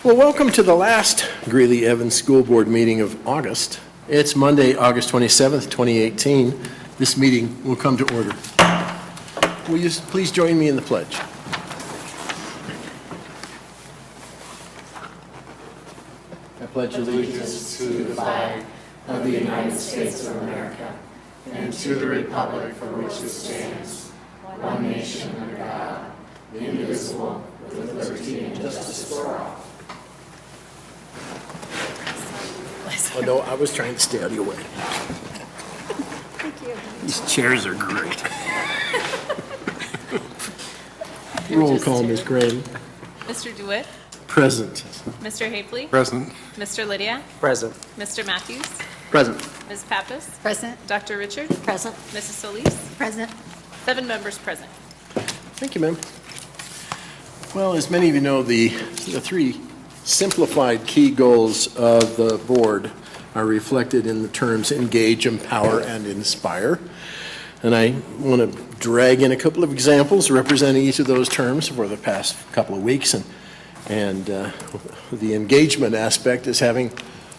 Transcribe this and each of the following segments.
Well, welcome to the last Greeley Evans School Board meeting of August. It's Monday, August 27th, 2018. This meeting will come to order. Will you please join me in the pledge? I pledge allegiance to the flag of the United States of America and to the republic for which it stands, one nation under God, indivisible, with liberty and justice for all. Oh, no, I was trying to stay out of your way. Thank you. These chairs are great. Roll call, Ms. Graham. Mr. DeWitt? Present. Mr. Hafley? Present. Mr. Lydia? Present. Mr. Matthews? Present. Ms. Pappas? Present. Dr. Richard? Present. Mrs. Solis? Present. 7 members present. Thank you, ma'am. Well, as many of you know, the three simplified key goals of the board are reflected in the terms engage, empower, and inspire. And I want to drag in a couple of examples representing each of those terms for the past couple of weeks. And the engagement aspect is having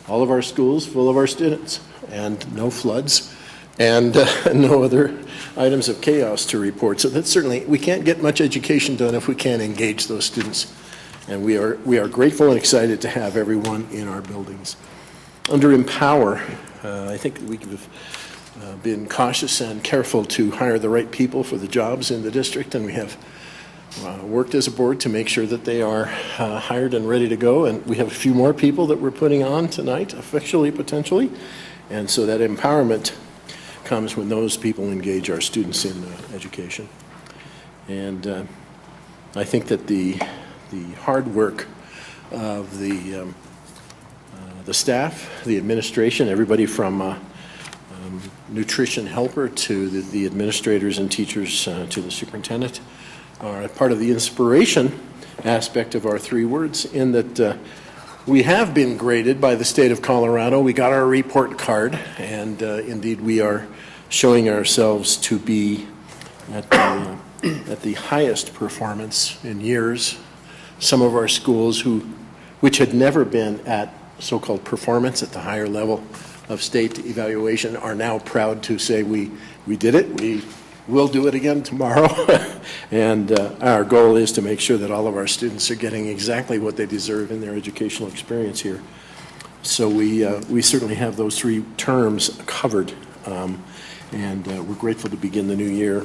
all of our schools full of our students and no floods and no other items of chaos to report. So that's certainly, we can't get much education done if we can't engage those students. And we are grateful and excited to have everyone in our buildings. Under empower, I think we've been cautious and careful to hire the right people for the jobs in the district, and we have worked as a board to make sure that they are hired and ready to go. And we have a few more people that we're putting on tonight, officially, potentially. And so that empowerment comes when those people engage our students in education. And I think that the hard work of the staff, the administration, everybody from nutrition helper to the administrators and teachers to the superintendent are part of the inspiration aspect of our 3 words, in that we have been graded by the state of Colorado. We got our report card, and indeed we are showing ourselves to be at the highest performance in years. Some of our schools which had never been at so-called performance at the higher level of state evaluation are now proud to say we did it. We will do it again tomorrow. And our goal is to make sure that all of our students are getting exactly what they deserve in their educational experience here. So we certainly have those 3 terms covered, and we're grateful to begin the new year.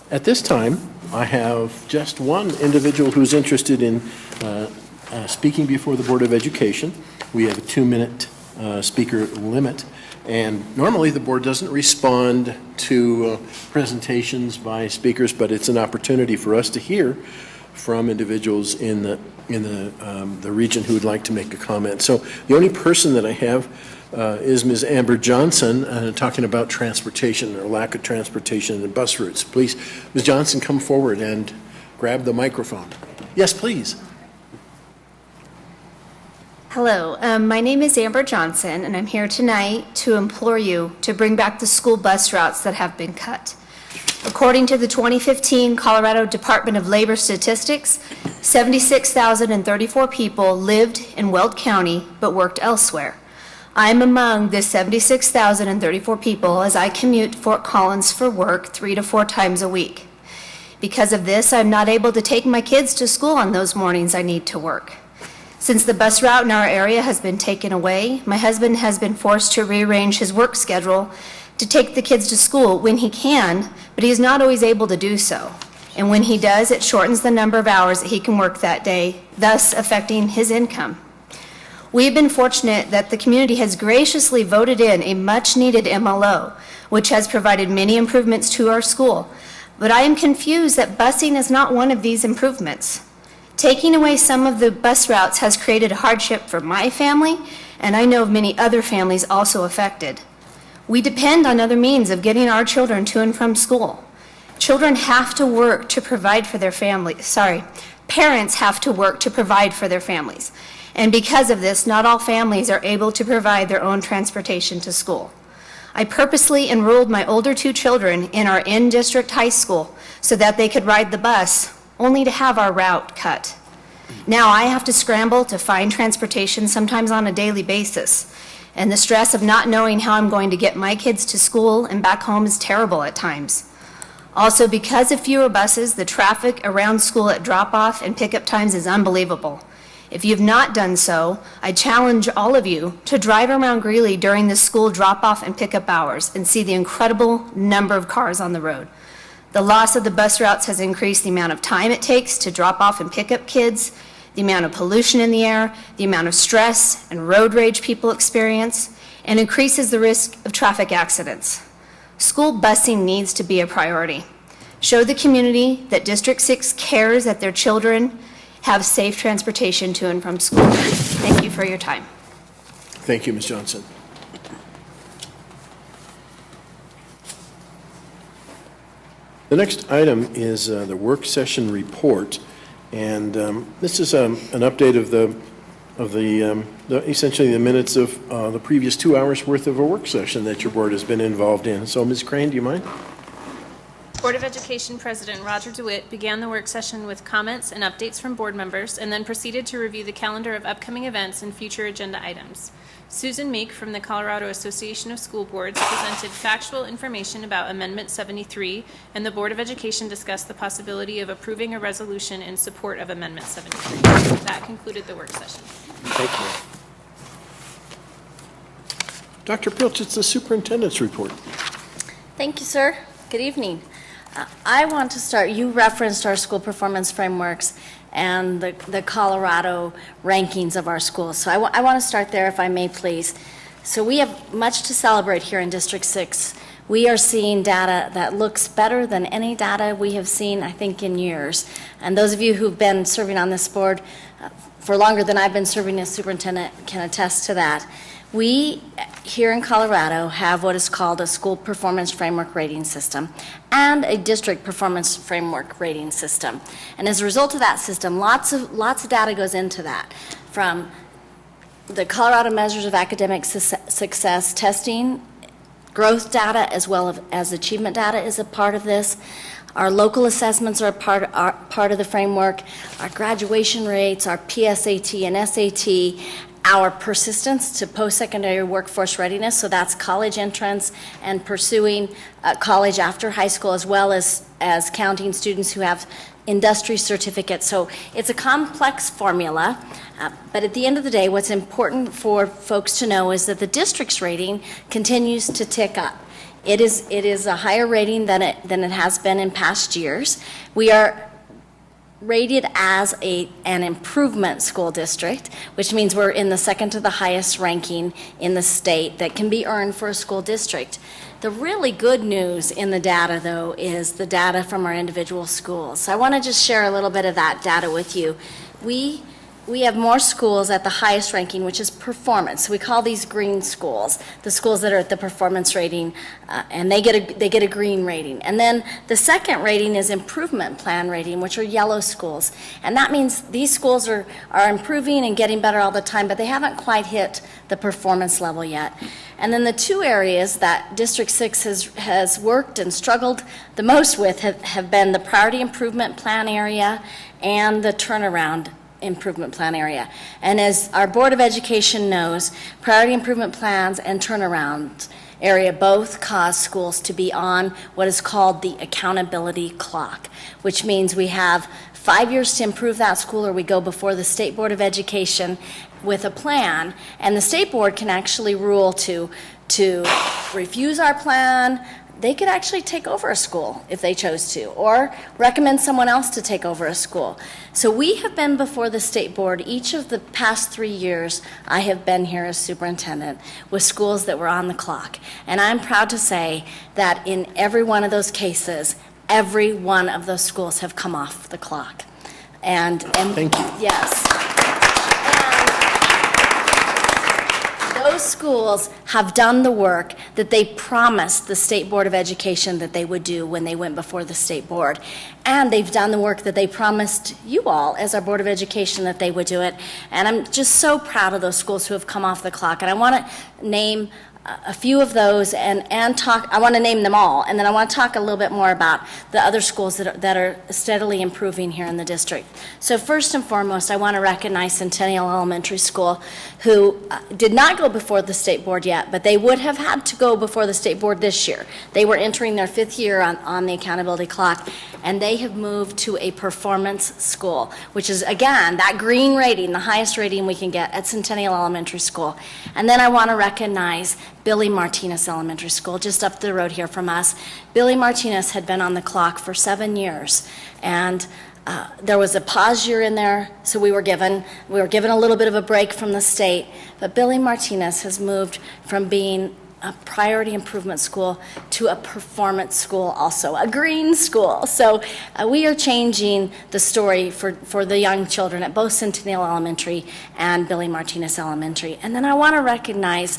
At this time, I have just one individual who's interested in speaking before the Board of Education. We have a 2-minute speaker limit, and normally the board doesn't respond to presentations by speakers, but it's an opportunity for us to hear from individuals in the region who would like to make a comment. So the only person that I have is Ms. Amber Johnson, talking about transportation or lack of transportation and bus routes. Please, Ms. Johnson, come forward and grab the microphone. Yes, please. Hello, my name is Amber Johnson, and I'm here tonight to implore you to bring back the school bus routes that have been cut. According to the 2015 Colorado Department of Labor statistics, 76,034 people lived in Weld County but worked elsewhere. I'm among the 76,034 people as I commute to Fort Collins for work 3 to 4 times a week. Because of this, I'm not able to take my kids to school on those mornings I need to work. Since the bus route in our area has been taken away, my husband has been forced to rearrange his work schedule to take the kids to school when he can, but he's not always able to do so. And when he does, it shortens the number of hours that he can work that day, thus affecting his income. We've been fortunate that the community has graciously voted in a much-needed MLO, which has provided many improvements to our school. But I am confused that busing is not one of these improvements. Taking away some of the bus routes has created a hardship for my family, and I know of many other families also affected. We depend on other means of getting our children to and from school. Children have to work to provide for their families. Parents have to work to provide for their families. And because of this, not all families are able to provide their own transportation to school. I purposely enrolled my older 2 children in our in-district high school so that they could ride the bus, only to have our route cut. Now I have to scramble to find transportation sometimes on a daily basis. And the stress of not knowing how I'm going to get my kids to school and back home is terrible at times. Also, because of fewer buses, the traffic around school at drop-off and pickup times is unbelievable. If you've not done so, I challenge all of you to drive around Greeley during the school drop-off and pickup hours and see the incredible number of cars on the road. The loss of the bus routes has increased the amount of time it takes to drop off and pick up kids, the amount of pollution in the air, the amount of stress and road rage people experience, and increases the risk of traffic accidents. School busing needs to be a priority. Show the community that District 6 cares that their children have safe transportation to and from school. Thank you for your time. Thank you, Ms. Johnson. The next item is the work session report, and this is an update of essentially the minutes of the previous 2 hours worth of a work session that your board has been involved in. So, Ms. Crane, do you mind? Board of Education President Roger DeWitt began the work session with comments and updates from board members and then proceeded to review the calendar of upcoming events and future agenda items. Susan Meek from the Colorado Association of School Boards presented factual information about Amendment 73, and the Board of Education discussed the possibility of approving a resolution in support of Amendment 73. That concluded the work session. Thank you. Dr. Pilch, it's the superintendent's report. Thank you, sir. Good evening. I want to start, you referenced our school performance frameworks and the Colorado rankings of our schools. So I want to start there, if I may, please. So we have much to celebrate here in District 6. We are seeing data that looks better than any data we have seen, I think, in years. And those of you who've been serving on this board for longer than I've been serving as superintendent can attest to that. We, here in Colorado, have what is called a school performance framework rating system and a district performance framework rating system. And as a result of that system, lots of data goes into that, from the Colorado measures of academic success testing, growth data, as well as achievement data is a part of this. Our local assessments are part of the framework, our graduation rates, our PSAT and SAT, our persistence to post-secondary workforce readiness, so that's college entrance and pursuing college after high school, as well as counting students who have industry certificates. So it's a complex formula, but at the end of the day, what's important for folks to know is that the district's rating continues to tick up. It is a higher rating than it has been in past years. We are rated as an improvement school district, which means we're in the second to the highest ranking in the state that can be earned for a school district. The really good news in the data, though, is the data from our individual schools. So I want to just share a little bit of that data with you. We have more schools at the highest ranking, which is performance. We call these green schools, the schools that are at the performance rating, and they get a green rating. And then the second rating is improvement plan rating, which are yellow schools. And that means these schools are improving and getting better all the time, but they haven't quite hit the performance level yet. And then the two areas that District 6 has worked and struggled the most with have been the priority improvement plan area and the turnaround improvement plan area. And as our Board of Education knows, priority improvement plans and turnaround area both cause schools to be on what is called the accountability clock, which means we have 5 years to improve that school, or we go before the State Board of Education with a plan, and the State Board can actually rule to refuse our plan. They could actually take over a school if they chose to, or recommend someone else to take over a school. So we have been before the State Board each of the past 3 years I have been here as superintendent with schools that were on the clock. And I'm proud to say that in every one of those cases, every one of those schools have come off the clock. And Thank you. Yes. Those schools have done the work that they promised the State Board of Education that they would do when they went before the State Board. And they've done the work that they promised you all as our Board of Education that they would do it. And I'm just so proud of those schools who have come off the clock. And I want to name a few of those and talk. I want to name them all, and then I want to talk a little bit more about the other schools that are steadily improving here in the district. So first and foremost, I want to recognize Centennial Elementary School, who did not go before the state board yet, but they would have had to go before the state board this year. They were entering their 5th year on the accountability clock, and they have moved to a performance school, which is, again, that green rating, the highest rating we can get at Centennial Elementary School. And then I want to recognize Billy Martinez Elementary School, just up the road here from us. Billy Martinez had been on the clock for 7 years, and there was a pause year in there, so we were given a little bit of a break from the state. But Billy Martinez has moved from being a priority improvement school to a performance school, also a green school. So we are changing the story for the young children at both Centennial Elementary and Billy Martinez Elementary. And then I want to recognize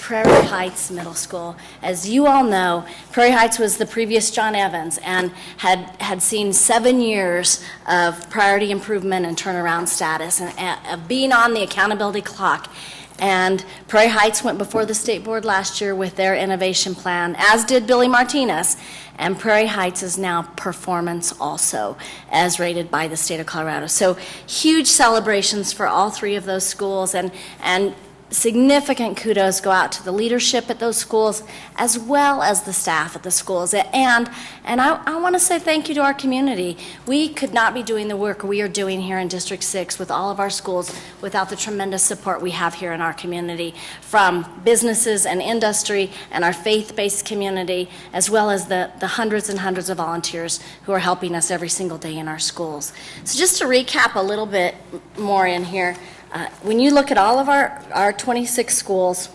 Prairie Heights Middle School. As you all know, Prairie Heights was the previous John Evans and had seen 7 years of priority improvement and turnaround status and of being on the accountability clock. And Prairie Heights went before the state board last year with their innovation plan, as did Billy Martinez. And Prairie Heights is now performance also, as rated by the state of Colorado. So huge celebrations for all 3 of those schools, and significant kudos go out to the leadership at those schools as well as the staff at the schools. And I want to say thank you to our community. We could not be doing the work we are doing here in District 6 with all of our schools without the tremendous support we have here in our community from businesses and industry and our faith-based community, as well as the hundreds and hundreds of volunteers who are helping us every single day in our schools. So just to recap a little bit more in here, when you look at all of our 26 schools,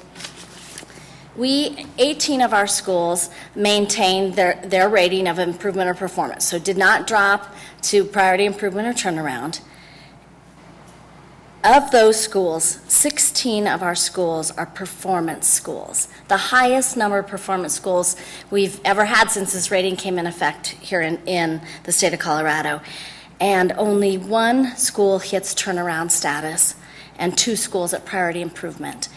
18 of our schools maintained their rating of improvement or performance, so did not drop to priority improvement or turnaround. Of those schools, 16 of our schools are performance schools, the highest number of performance schools we've ever had since this rating came in effect here in the state of Colorado. And only 1 school hits turnaround status, and 2 schools at priority improvement.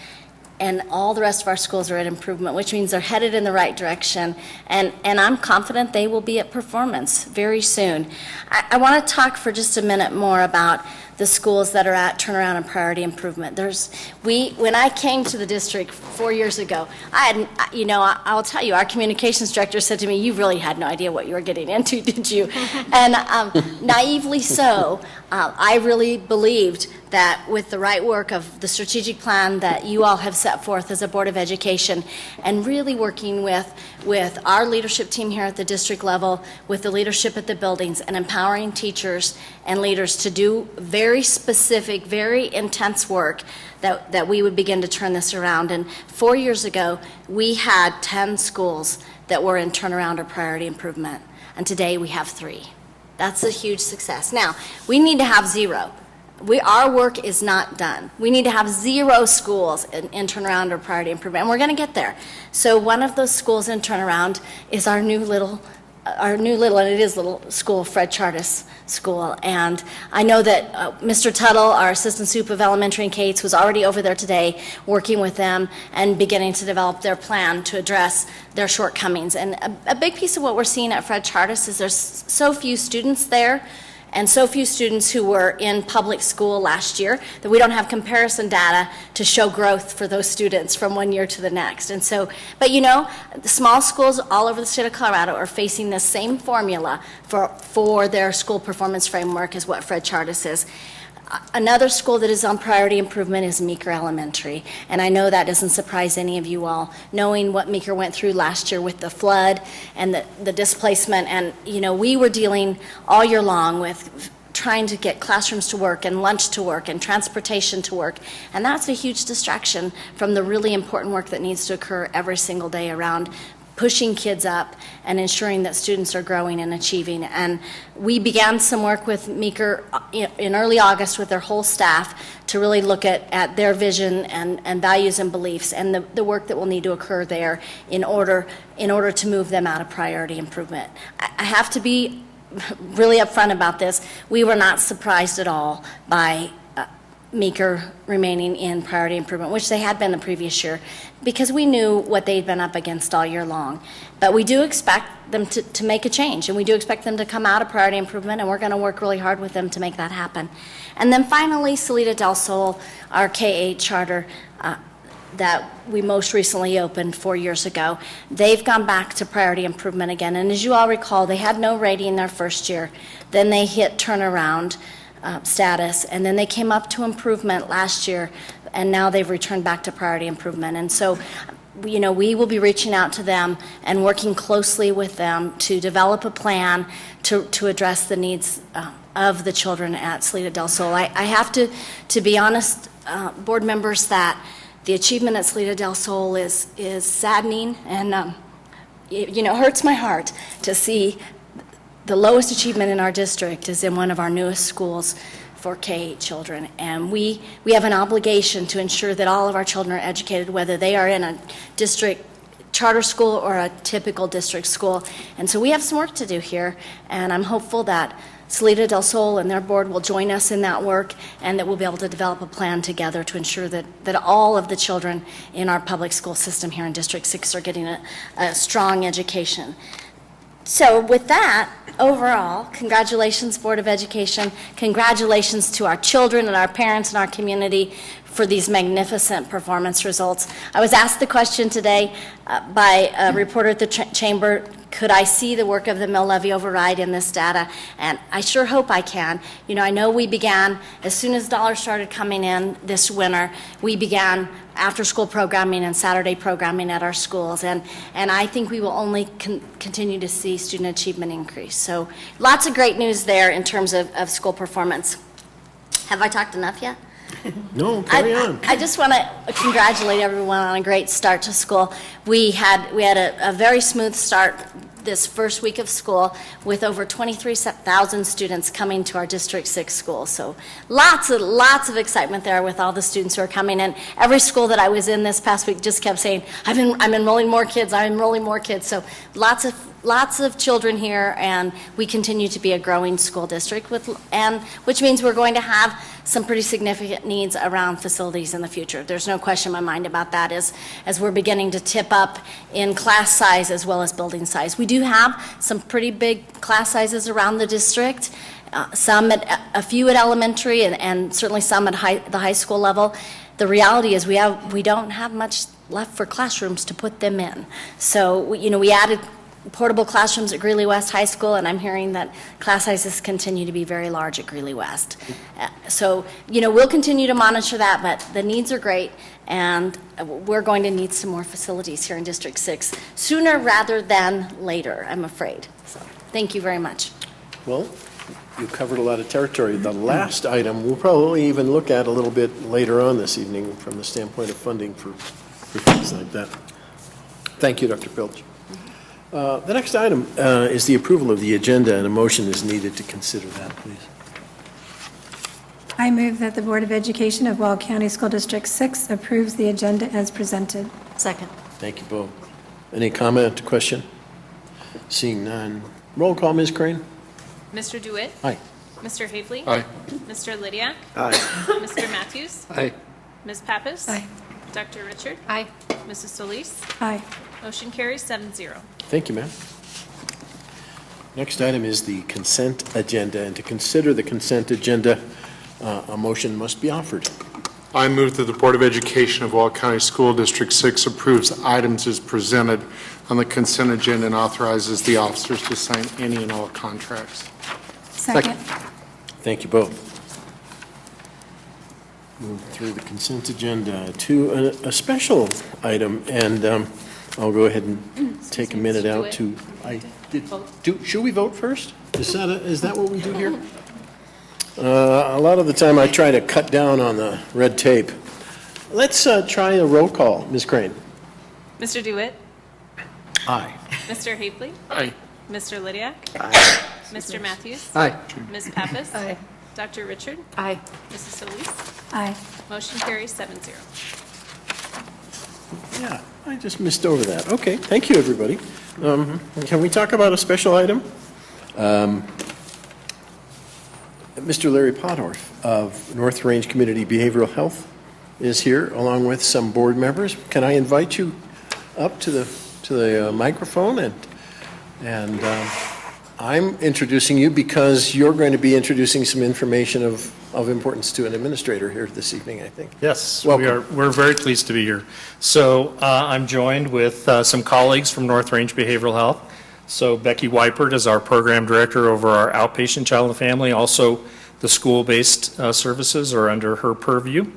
And all the rest of our schools are at improvement, which means they're headed in the right direction. And I'm confident they will be at performance very soon. I want to talk for just a minute more about the schools that are at turnaround and priority improvement. When I came to the district 4 years ago, I'll tell you, our communications director said to me, "You really had no idea what you were getting into, did you?" And naively so, I really believed that with the right work of the strategic plan that you all have set forth as a Board of Education, and really working with our leadership team here at the district level, with the leadership at the buildings, and empowering teachers and leaders to do very specific, very intense work, that we would begin to turn this around. And 4 years ago, we had 10 schools that were in turnaround or priority improvement, and today we have 3. That's a huge success. Now, we need to have 0. Our work is not done. We need to have 0 schools in turnaround or priority improvement, and we're going to get there. So one of those schools in turnaround is our new little, and it is little school, Fred Chartis School. And I know that Mr. Tuttle, our assistant soup of elementary and Kate's, was already over there today working with them and beginning to develop their plan to address their shortcomings. And a big piece of what we're seeing at Fred Chartis is there's so few students there, and so few students who were in public school last year that we don't have comparison data to show growth for those students from one year to the next. And so, but the small schools all over the state of Colorado are facing the same formula for their school performance framework as what Fred Chartis is. Another school that is on priority improvement is Meeker Elementary, and I know that doesn't surprise any of you all, knowing what Meeker went through last year with the flood and the displacement. And we were dealing all year long with trying to get classrooms to work and lunch to work and transportation to work, and that's a huge distraction from the really important work that needs to occur every single day around pushing kids up and ensuring that students are growing and achieving. And we began some work with Meeker in early August with their whole staff to really look at their vision and values and beliefs, and the work that will need to occur there in order to move them out of priority improvement. I have to be really upfront about this. We were not surprised at all by Meeker remaining in priority improvement, which they had been the previous year, because we knew what they'd been up against all year long. But we do expect them to make a change, and we do expect them to come out of priority improvement, and we're going to work really hard with them to make that happen. And then finally, Salida del Sol, our K-8 charter that we most recently opened 4 years ago, they've gone back to priority improvement again. And as you all recall, they had no rating their first year. Then they hit turnaround status, and then they came up to improvement last year, and now they've returned back to priority improvement. And so, we will be reaching out to them and working closely with them to develop a plan to address the needs of the children at Salida del Sol. I have to be honest, board members, that the achievement at Salida del Sol is saddening, and it hurts my heart to see the lowest achievement in our district is in one of our newest schools for K-8 children. And we have an obligation to ensure that all of our children are educated, whether they are in a district charter school or a typical district school. And so we have some work to do here, and I'm hopeful that Salida del Sol and their board will join us in that work, and that we'll be able to develop a plan together to ensure that all of the children in our public school system here in District 6 are getting a strong education. So with that, overall, congratulations, Board of Education. Congratulations to our children and our parents and our community for these magnificent performance results. I was asked the question today by a reporter at the Chamber, could I see the work of the mill levy override in this data? And I sure hope I can. I know we began, as soon as dollars started coming in this winter, we began after-school programming and Saturday programming at our schools. And I think we will only continue to see student achievement increase. So lots of great news there in terms of school performance. Have I talked enough yet? No, carry on. I just want to congratulate everyone on a great start to school. We had a very smooth start this first week of school with over 23,000 students coming to our District 6 schools. So lots of excitement there with all the students who are coming in. Every school that I was in this past week just kept saying, I'm enrolling more kids, I'm enrolling more kids. So lots of children here, and we continue to be a growing school district, which means we're going to have some pretty significant needs around facilities in the future. There's no question in my mind about that as we're beginning to tip up in class size as well as building size. We do have some pretty big class sizes around the district, a few at elementary and certainly some at the high school level. The reality is we don't have much left for classrooms to put them in. So we added portable classrooms at Greeley West High School, and I'm hearing that class sizes continue to be very large at Greeley West. So, we'll continue to monitor that, but the needs are great, and we're going to need some more facilities here in District 6 sooner rather than later, I'm afraid. So, thank you very much. Well, you covered a lot of territory. The last item we'll probably even look at a little bit later on this evening from the standpoint of funding for things like that. Thank you, Dr. Pilch. The next item is the approval of the agenda, and a motion is needed to consider that, please. I move that the Board of Education of Weld County School District 6 approves the agenda as presented. Second. Thank you both. Any comment, question? Seeing none. Roll call, Ms. Crane. Mr. DeWitt? Aye. Mr. Havely? Aye. Mr. Lydiak? Aye. Mr. Matthews? Aye. Ms. Pappas? Aye. Dr. Richard? Aye. Mrs. Solis? Aye. Motion carries 7-0. Thank you, ma'am. Next item is the consent agenda, and to consider the consent agenda, a motion must be offered. I move that the Board of Education of Weld County School District 6 approves items as presented on the consent agenda and authorizes the officers to sign any and all contracts. Second. Thank you both. Move through the consent agenda to a special item, and I'll go ahead and take a minute out to, should we vote first? Is that what we do here? A lot of the time I try to cut down on the red tape. Let's try a roll call. Ms. Crane? Mr. DeWitt? Aye. Mr. Havely? Aye. Mr. Lydiak? Aye. Mr. Matthews? Aye. Ms. Pappas? Aye. Dr. Richard? Aye. Mrs. Solis? Aye. Motion carries 7-0. Yeah, I just missed over that. Okay, thank you, everybody. Can we talk about a special item? Mr. Larry Podorf of North Range Community Behavioral Health is here, along with some board members. Can I invite you up to the microphone? And I'm introducing you because you're going to be introducing some information of importance to an administrator here this evening, I think. Yes, Welcome. we're very pleased to be here. So I'm joined with some colleagues from North Range Behavioral Health. So Becky Weipert is our program director over our outpatient child and family. Also, the school-based services are under her purview.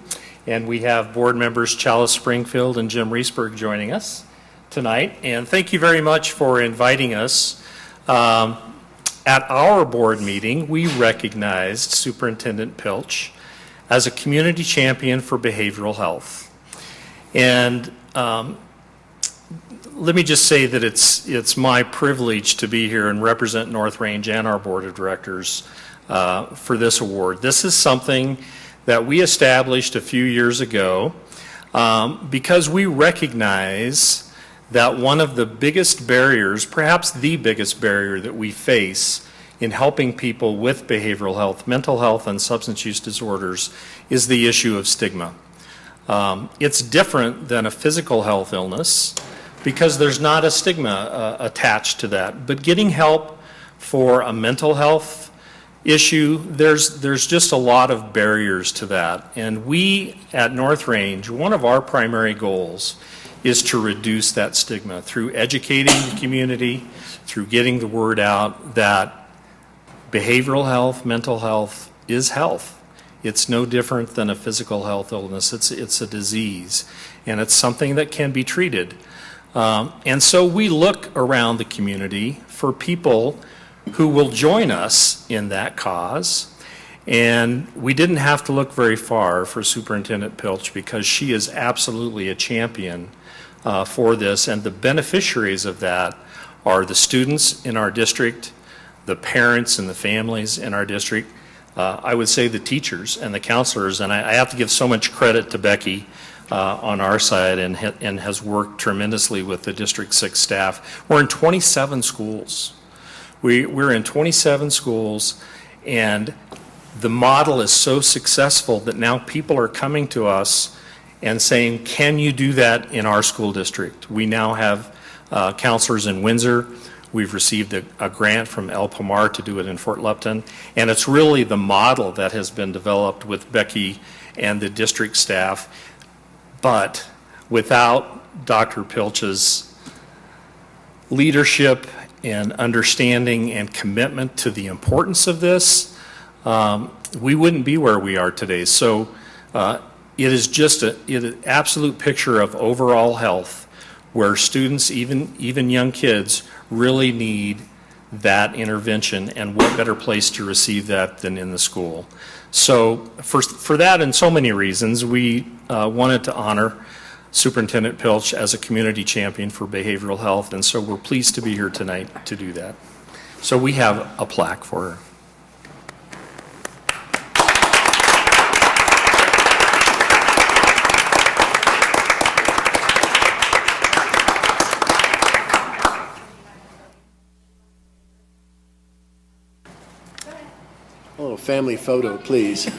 And we have board members Chalice Springfield and Jim Reesberg joining us tonight. And thank you very much for inviting us. At our board meeting, we recognized Superintendent Pilch as a community champion for behavioral health. And let me just say that it's my privilege to be here and represent North Range and our board of directors for this award. This is something that we established a few years ago because we recognize that one of the biggest barriers, perhaps the biggest barrier that we face in helping people with behavioral health, mental health, and substance use disorders is the issue of stigma. It's different than a physical health illness because there's not a stigma attached to that. But getting help for a mental health issue, there's just a lot of barriers to that. And we at North Range, one of our primary goals is to reduce that stigma through educating the community, through getting the word out that behavioral health, mental health is health. It's no different than a physical health illness. It's a disease, and it's something that can be treated. And so we look around the community for people who will join us in that cause. And we didn't have to look very far for Superintendent Pilch because she is absolutely a champion for this, and the beneficiaries of that are the students in our district, the parents and the families in our district, I would say the teachers and the counselors, and I have to give so much credit to Becky on our side and has worked tremendously with the District 6 staff. We're in 27 schools. We're in 27 schools, and the model is so successful that now people are coming to us and saying, can you do that in our school district? We now have counselors in Windsor. We've received a grant from El Pomar to do it in Fort Lupton. And it's really the model that has been developed with Becky and the district staff. But without Dr. Pilch's leadership and understanding and commitment to the importance of this, we wouldn't be where we are today. So it is just an absolute picture of overall health where students, even young kids, really need that intervention, and what better place to receive that than in the school. So for that and so many reasons, we wanted to honor Superintendent Pilch as a community champion for behavioral health, and so we're pleased to be here tonight to do that. So we have a plaque for her. A little family photo, please.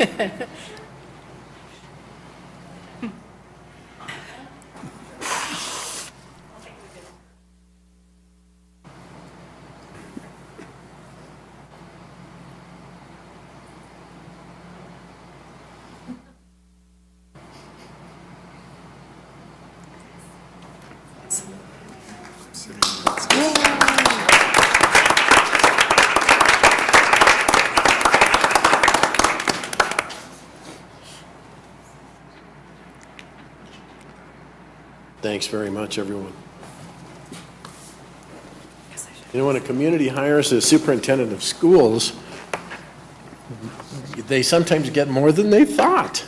Thanks very much, everyone. You know, when a community hires a superintendent of schools, they sometimes get more than they thought.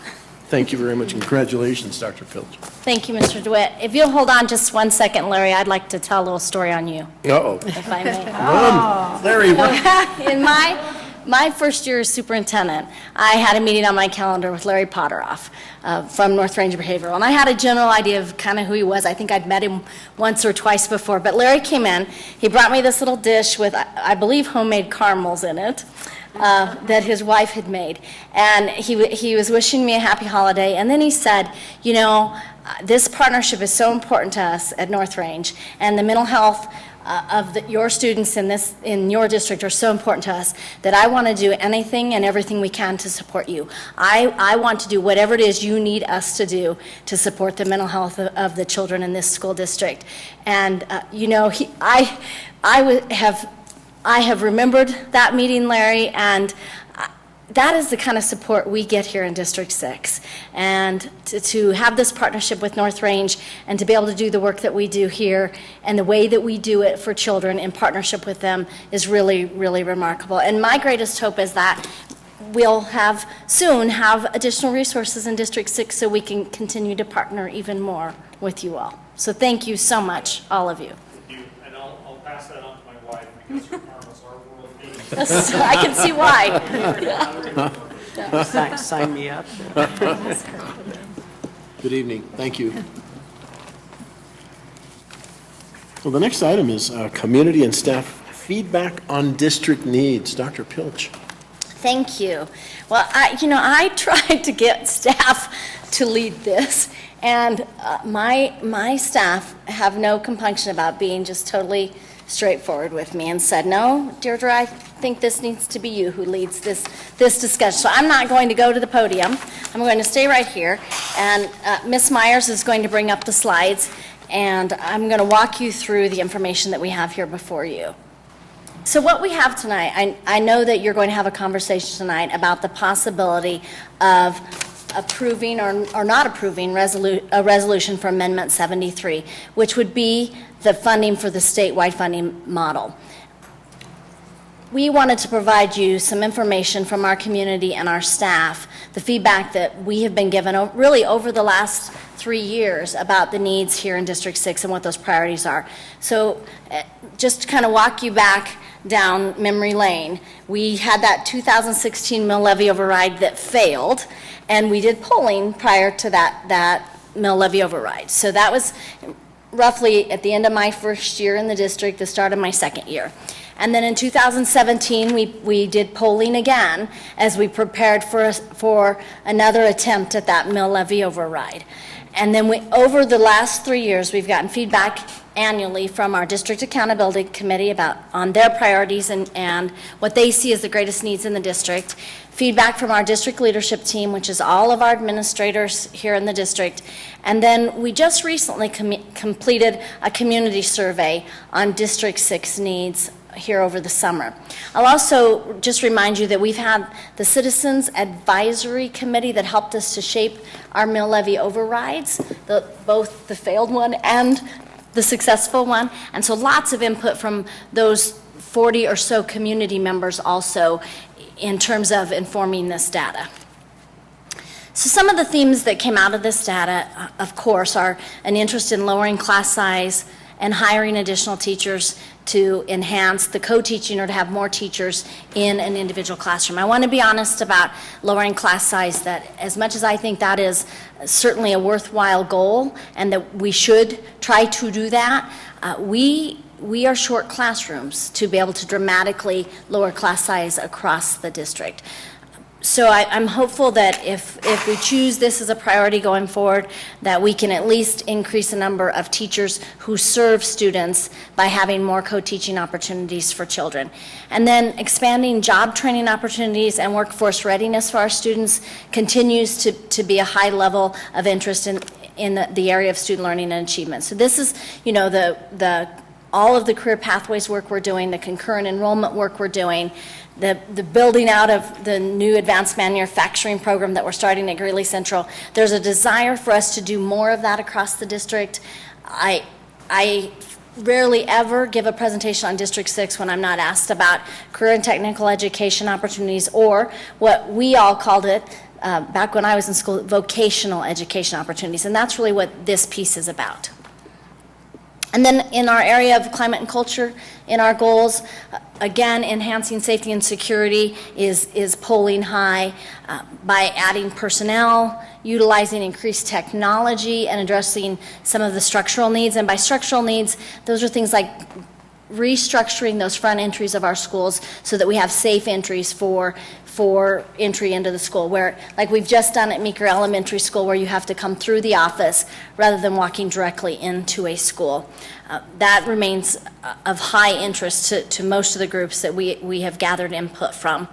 Thank you very much. Congratulations, Dr. Pilch. Thank you, Mr. DeWitt. If you'll hold on just 1 second, Larry, I'd like to tell a little story on you, Uh-oh. if I may. Larry, what? In my first year as superintendent, I had a meeting on my calendar with Larry Potteroff from North Range Behavioral, and I had a general idea of kind of who he was. I think I'd met him once or twice before, but Larry came in. He brought me this little dish with, I believe, homemade caramels in it. That his wife had made. And he was wishing me a happy holiday. And then he said, you know, this partnership is so important to us at North Range, and the mental health of your students in your district are so important to us that I want to do anything and everything we can to support you. I want to do whatever it is you need us to do to support the mental health of the children in this school district. And, you know, I have remembered that meeting, Larry, and that is the kind of support we get here in District 6. And to have this partnership with North Range and to be able to do the work that we do here and the way that we do it for children in partnership with them is really, really remarkable. And my greatest hope is that we'll soon have additional resources in District 6 so we can continue to partner even more with you all. So thank you so much, all of you. Thank you, and I'll pass that on to my wife because her caramels are world famous. I can see why. Sign me up. Good evening. Thank you. Well, the next item is community and staff feedback on district needs. Dr. Pilch. Thank you. Well, I tried to get staff to lead this, and my staff have no compunction about being just totally straightforward with me and said, no, Deirdre, I think this needs to be you who leads this discussion. So I'm not going to go to the podium. I'm going to stay right here, and Ms. Myers is going to bring up the slides, and I'm going to walk you through the information that we have here before you. So what we have tonight, I know that you're going to have a conversation tonight about the possibility of approving or not approving a resolution for Amendment 73, which would be the funding for the statewide funding model. We wanted to provide you some information from our community and our staff, the feedback that we have been given really over the last 3 years about the needs here in District 6 and what those priorities are. So just to kind of walk you back down memory lane, we had that 2016 mill levy override that failed, and we did polling prior to that mill levy override. So that was roughly at the end of my first year in the district, the start of my second year. And then in 2017, we did polling again as we prepared for another attempt at that mill levy override. And then over the last 3 years, we've gotten feedback annually from our District Accountability Committee on their priorities and what they see as the greatest needs in the district. Feedback from our district leadership team, which is all of our administrators here in the district. And then we just recently completed a community survey on District 6 needs here over the summer. I'll also just remind you that we've had the Citizens Advisory Committee that helped us to shape our mill levy overrides, both the failed one and the successful one. And so lots of input from those 40 or so community members also in terms of informing this data. So some of the themes that came out of this data, of course, are an interest in lowering class size and hiring additional teachers to enhance the co-teaching or to have more teachers in an individual classroom. I want to be honest about lowering class size, that as much as I think that is certainly a worthwhile goal and that we should try to do that, we are short classrooms to be able to dramatically lower class size across the district. So I'm hopeful that if we choose this as a priority going forward, that we can at least increase the number of teachers who serve students by having more co-teaching opportunities for children. And then expanding job training opportunities and workforce readiness for our students continues to be a high level of interest in the area of student learning and achievement. So this is, all of the career pathways work we're doing, the concurrent enrollment work we're doing, the building out of the new advanced manufacturing program that we're starting at Greeley Central. There's a desire for us to do more of that across the district. I rarely ever give a presentation on District 6 when I'm not asked about career and technical education opportunities, or what we all called it back when I was in school, vocational education opportunities. And that's really what this piece is about. And then in our area of climate and culture, in our goals, Again, enhancing safety and security is polling high by adding personnel, utilizing increased technology, and addressing some of the structural needs. And by structural needs, those are things like restructuring those front entries of our schools so that we have safe entries for entry into the school, where, like we've just done at Meeker Elementary School, where you have to come through the office rather than walking directly into a school. That remains of high interest to most of the groups that we have gathered input from.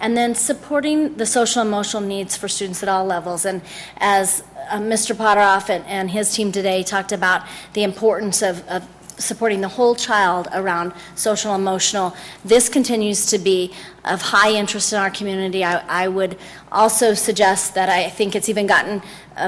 And then supporting the social and emotional needs for students at all levels. And as Mr. Potteroff and his team today talked about the importance of supporting the whole child around social and emotional, this continues to be of high interest in our community. I would also suggest that I think it's even gotten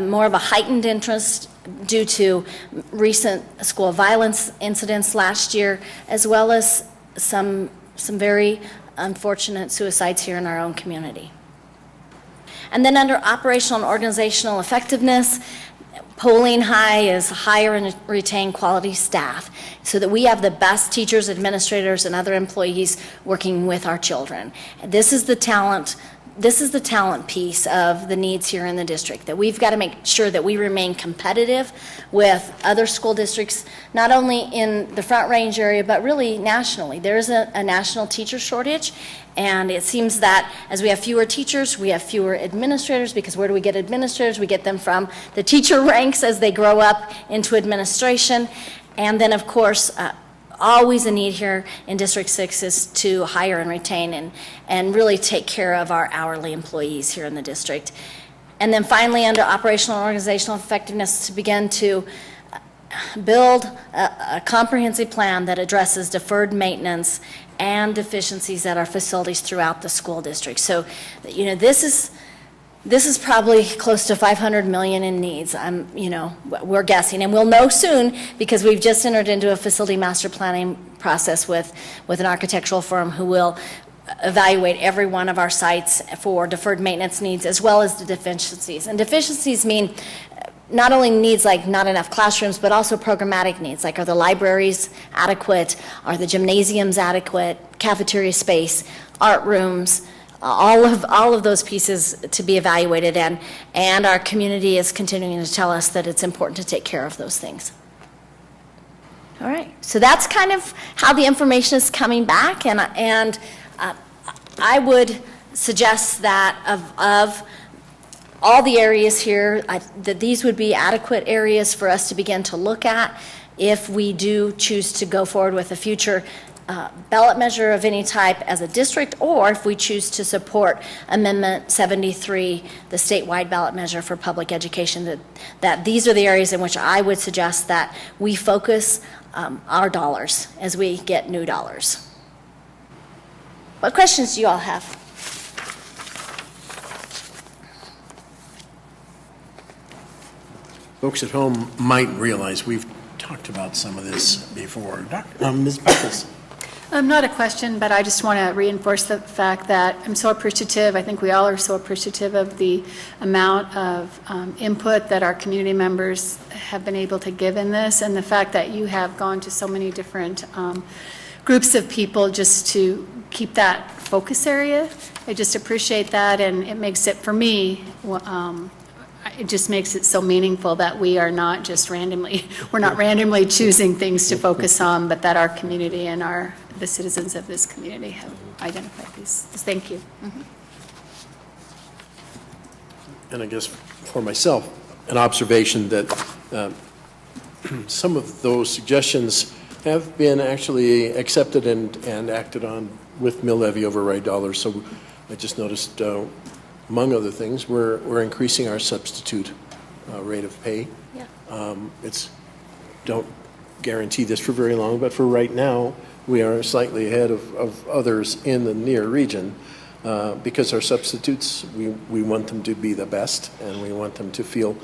more of a heightened interest due to recent school violence incidents last year, as well as some very unfortunate suicides here in our own community. And then under operational and organizational effectiveness, polling high is hire and retain quality staff so that we have the best teachers, administrators, and other employees working with our children. This is the talent piece of the needs here in the district, that we've got to make sure that we remain competitive with other school districts, not only in the Front Range area, but really nationally. There's a national teacher shortage, and it seems that as we have fewer teachers, we have fewer administrators, because where do we get administrators? We get them from the teacher ranks as they grow up into administration. And then, of course, always a need here in District 6 is to hire and retain and really take care of our hourly employees here in the district. And then finally, under operational and organizational effectiveness, to begin to build a comprehensive plan that addresses deferred maintenance and deficiencies at our facilities throughout the school district. So, this is probably close to $500 million in needs. We're guessing, and we'll know soon because we've just entered into a facility master planning process with an architectural firm who will evaluate every one of our sites for deferred maintenance needs as well as the deficiencies. And deficiencies mean not only needs like not enough classrooms, but also programmatic needs, like are the libraries adequate, are the gymnasiums adequate, cafeteria space, art rooms, all of those pieces to be evaluated, and our community is continuing to tell us that it's important to take care of those things. All right, so that's kind of how the information is coming back, and I would suggest that of all the areas here, that these would be adequate areas for us to begin to look at if we do choose to go forward with a future ballot measure of any type as a district, or if we choose to support Amendment 73, the statewide ballot measure for public education, that these are the areas in which I would suggest that we focus our dollars as we get new dollars. What questions do you all have? Folks at home might realize we've talked about some of this before. Ms. Beckles. Not a question, but I just want to reinforce the fact that I'm so appreciative. I think we all are so appreciative of the amount of input that our community members have been able to give in this, and the fact that you have gone to so many different groups of people just to keep that focus area. I just appreciate that, and it makes it, for me, it just makes it so meaningful that we are not just randomly choosing things to focus on, but that our community and the citizens of this community have identified these. Thank you. Mm-hmm. And I guess for myself, an observation that some of those suggestions have been actually accepted and acted on with mill levy override dollars. So I just noticed, among other things, we're increasing our substitute rate of pay. Yeah. Don't guarantee this for very long, but for right now, we are slightly ahead of others in the near region because our substitutes, we want them to be the best, and we want them to feel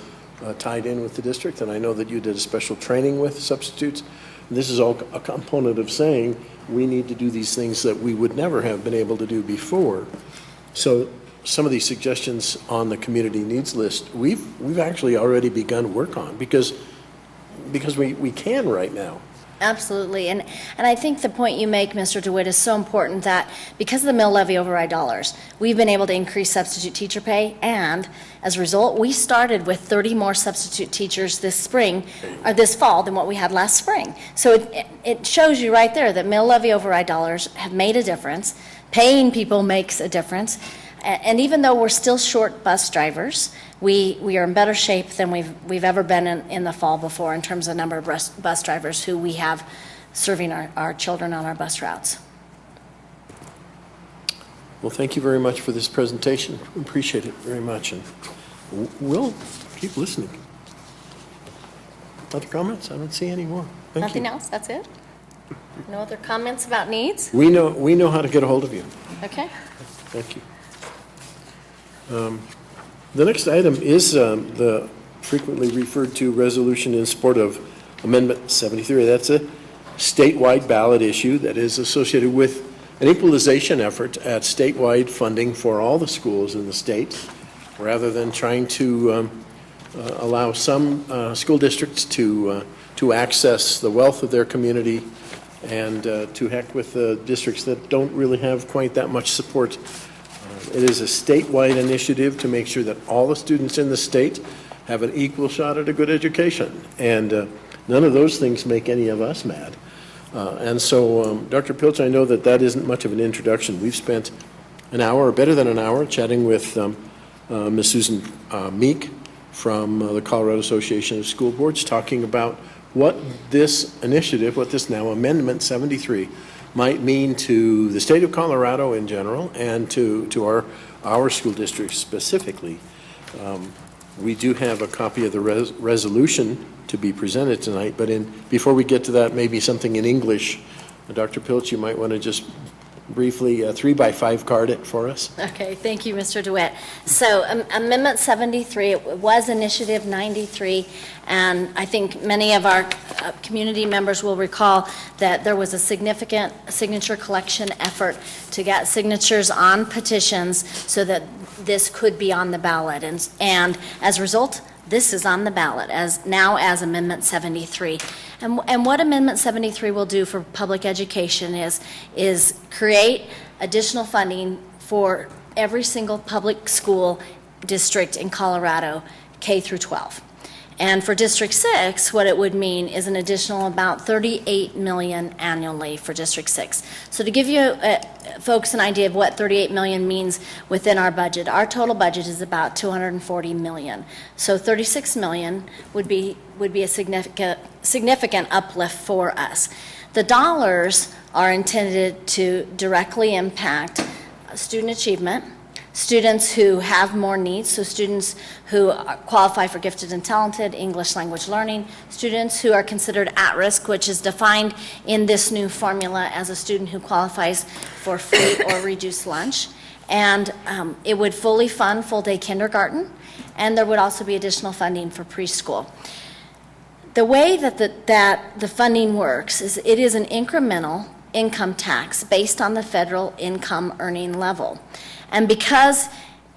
tied in with the district. And I know that you did a special training with substitutes. This is all a component of saying we need to do these things that we would never have been able to do before. So some of these suggestions on the community needs list, we've actually already begun work on because we can right now. Absolutely. And I think the point you make, Mr. DeWitt, is so important that because of the mill levy override dollars, we've been able to increase substitute teacher pay, and as a result, we started with 30 more substitute teachers this spring, or this fall, than what we had last spring. So it shows you right there that mill levy override dollars have made a difference. Paying people makes a difference. And even though we're still short bus drivers, we are in better shape than we've ever been in the fall before in terms of the number of bus drivers who we have serving our children on our bus routes. Well, thank you very much for this presentation. Appreciate it very much, and we'll keep listening. Other comments? I don't see any more. Thank Nothing you. else? That's it? No other comments about needs? We know how to get a hold of you. Okay. Thank you. The next item is the frequently referred to resolution in support of Amendment 73. That's a statewide ballot issue that is associated with an equalization effort at statewide funding for all the schools in the state, rather than trying to allow some school districts to access the wealth of their community, and to heck with the districts that don't really have quite that much support. It is a statewide initiative to make sure that all the students in the state have an equal shot at a good education, and none of those things make any of us mad. And so, Dr. Pilch, I know that isn't much of an introduction. We've spent an hour, or better than an hour, chatting with Ms. Susan Meek from the Colorado Association of School Boards, talking about what this initiative, what this now Amendment 73, might mean to the state of Colorado in general, and to our school districts specifically. We do have a copy of the resolution to be presented tonight, but before we get to that, maybe something in English. Dr. Pilch, you might want to just briefly 3x5 card it for us. Okay, thank you, Mr. DeWitt. So Amendment 73, it was Initiative 93, and I think many of our community members will recall that there was a significant signature collection effort to get signatures on petitions so that this could be on the ballot. And as a result, this is on the ballot as Amendment 73. And what Amendment 73 will do for public education is create additional funding for every single public school district in Colorado, K through 12. And for District 6, what it would mean is an additional about $38 million annually for District 6. So to give you folks an idea of what $38 million means within our budget, our total budget is about $240 million. So $36 million would be a significant uplift for us. The dollars are intended to directly impact student achievement, students who have more needs, so students who qualify for gifted and talented English language learning, students who are considered at risk, which is defined in this new formula as a student who qualifies for free or reduced lunch. And it would fully fund full-day kindergarten, and there would also be additional funding for preschool. The way that the funding works is it is an incremental income tax based on the federal income earning level. And because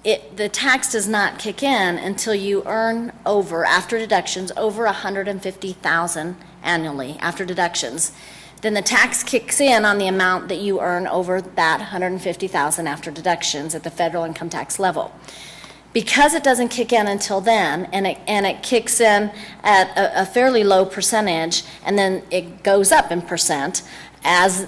the tax does not kick in until you earn after deductions, over $150,000 annually after deductions, then the tax kicks in on the amount that you earn over that $150,000 after deductions at the federal income tax level. Because it doesn't kick in until then, and it kicks in at a fairly low percentage, and then it goes up in percent as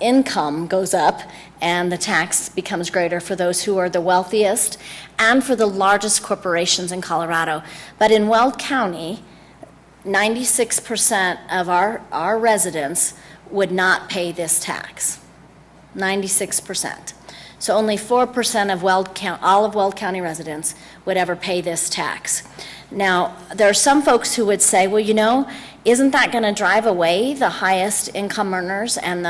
income goes up, and the tax becomes greater for those who are the wealthiest and for the largest corporations in Colorado. But in Weld County, 96% of our residents would not pay this tax. 96%. So only 4% of all of Weld County residents would ever pay this tax. Now, there are some folks who would say, well, isn't that going to drive away the highest income earners? And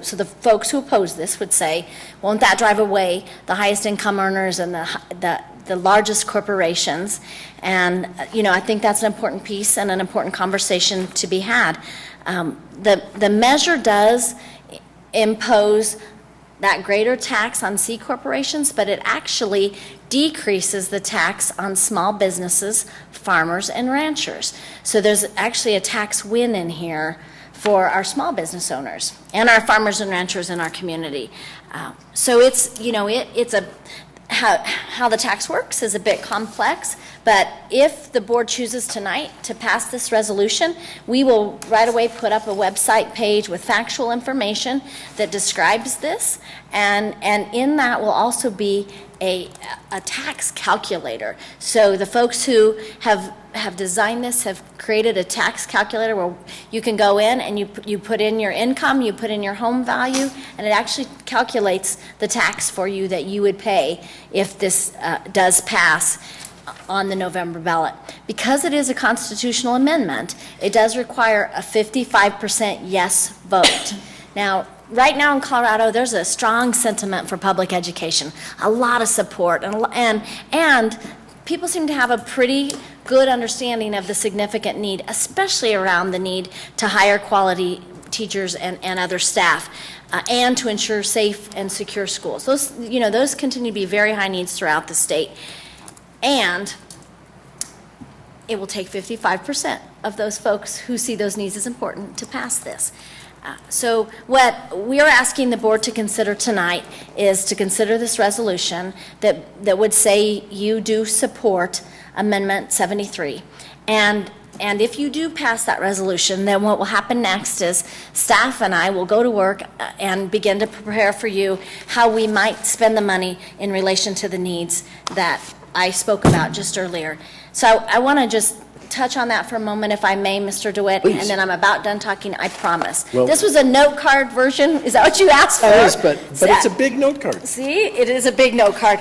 so the folks who oppose this would say, won't that drive away the highest income earners and the largest corporations? And I think that's an important piece and an important conversation to be had. The measure does impose that greater tax on C corporations, but it actually decreases the tax on small businesses, farmers, and ranchers. So there's actually a tax win in here for our small business owners and our farmers and ranchers in our community. So it's, it's a, how the tax works is a bit complex, but if the board chooses tonight to pass this resolution, we will right away put up a website page with factual information that describes this, and in that will also be a tax calculator. So the folks who have designed this have created a tax calculator where you can go in and you put in your income, you put in your home value, and it actually calculates the tax for you that you would pay if this does pass on the November ballot. Because it is a constitutional amendment, it does require a 55% yes vote. Now, right now in Colorado, there's a strong sentiment for public education, a lot of support, and people seem to have a pretty good understanding of the significant need, especially around the need to hire quality teachers and other staff, and to ensure safe and secure schools. Those continue to be very high needs throughout the state. And it will take 55% of those folks who see those needs as important to pass this. So what we are asking the board to consider tonight is to consider this resolution that would say you do support Amendment 73. And if you do pass that resolution, then what will happen next is staff and I will go to work and begin to prepare for you how we might spend the money in relation to the needs that I spoke about just earlier. So I want to just touch on that for a moment, if I may, Mr. DeWitt, Please. and then I'm about done talking, I promise. Well, this was a note card version. Is that what you asked for? It is, but it's a big note card. See, it is a big note card.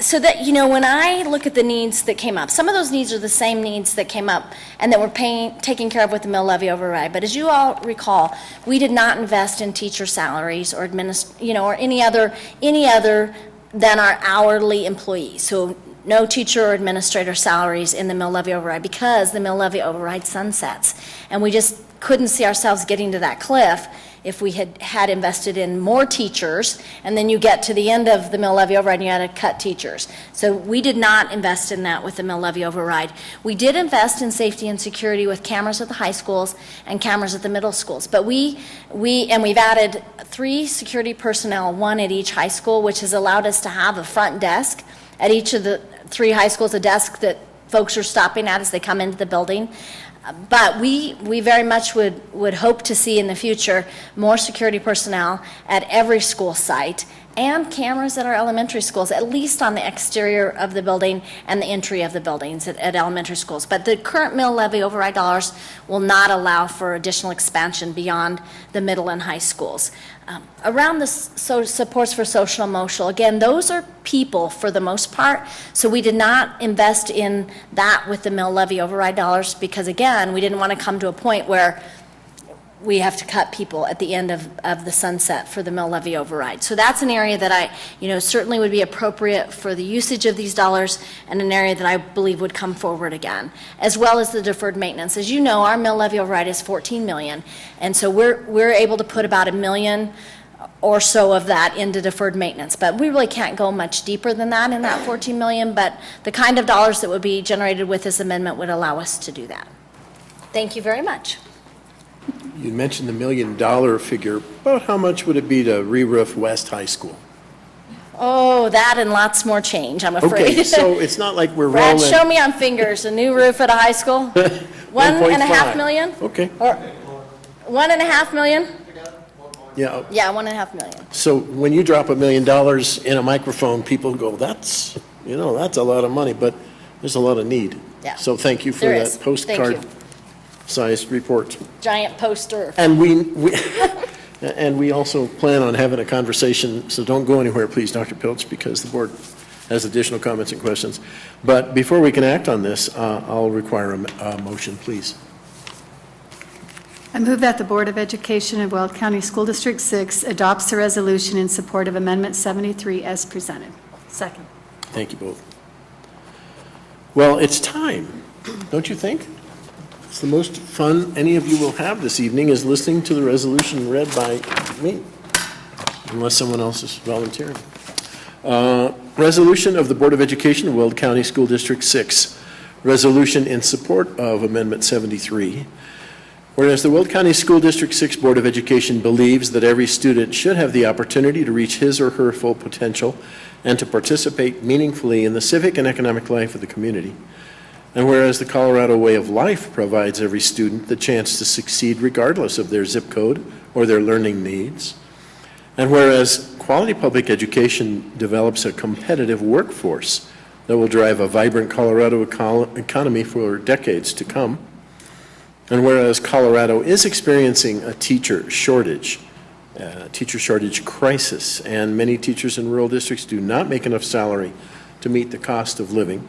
So that, when I look at the needs that came up, some of those needs are the same needs that came up and that we're taking care of with the mill levy override. But as you all recall, we did not invest in teacher salaries or or any other than our hourly employees. So no teacher or administrator salaries in the mill levy override because the mill levy override sunsets. And we just couldn't see ourselves getting to that cliff if we had invested in more teachers, and then you get to the end of the mill levy override and you had to cut teachers. So we did not invest in that with the mill levy override. We did invest in safety and security with cameras at the high schools and cameras at the middle schools. But we've added 3 security personnel, 1 at each high school, which has allowed us to have a front desk at each of the 3 high schools, a desk that folks are stopping at as they come into the building. But we very much would hope to see in the future more security personnel at every school site and cameras at our elementary schools, at least on the exterior of the building and the entry of the buildings at elementary schools. But the current mill levy override dollars will not allow for additional expansion beyond the middle and high schools. Around the supports for social emotional, again, those are people for the most part, so we did not invest in that with the mill levy override dollars because, again, we didn't want to come to a point where we have to cut people at the end of the sunset for the mill levy override. So that's an area that I, certainly would be appropriate for the usage of these dollars, and an area that I believe would come forward again, as well as the deferred maintenance. As you know, our mill levy override is $14 million, and so we're able to put about $1 million or so of that into deferred maintenance. But we really can't go much deeper than that in that $14 million, but the kind of dollars that would be generated with this amendment would allow us to do that. Thank you very much. You mentioned the $1 million figure. About how much would it be to re-roof West High School? Oh, that and lots more change, I'm afraid. Okay, so it's not like we're Brad, rolling. show me on fingers, a new roof at a high school? 1.5 million? Okay. Or 1.5 million? Yeah. Yeah, 1.5 million. So when you drop $1 million in a microphone, people go, that's a lot of money, but there's a lot of need. Yeah. So thank you for There that is. Thank postcard-sized report. Giant poster. And we also plan on having a conversation, so don't go anywhere, please, Dr. Pilch, because the board has additional comments and questions. But before we can act on this, I'll require a motion, please. I move that the Board of Education of Weld County School District 6 adopts the resolution in support of Amendment 73 as presented. Second. Thank you both. Well, it's time, don't you think? It's the most fun any of you will have this evening is listening to the resolution read by me. unless someone else is volunteering. Resolution of the Board of Education of Weld County School District 6. Resolution in support of Amendment 73. Whereas the Weld County School District 6 Board of Education believes that every student should have the opportunity to reach his or her full potential and to participate meaningfully in the civic and economic life of the community. And whereas the Colorado Way of Life provides every student the chance to succeed regardless of their zip code or their learning needs. And whereas quality public education develops a competitive workforce that will drive a vibrant Colorado economy for decades to come. And whereas Colorado is experiencing a teacher shortage crisis, and many teachers in rural districts do not make enough salary to meet the cost of living.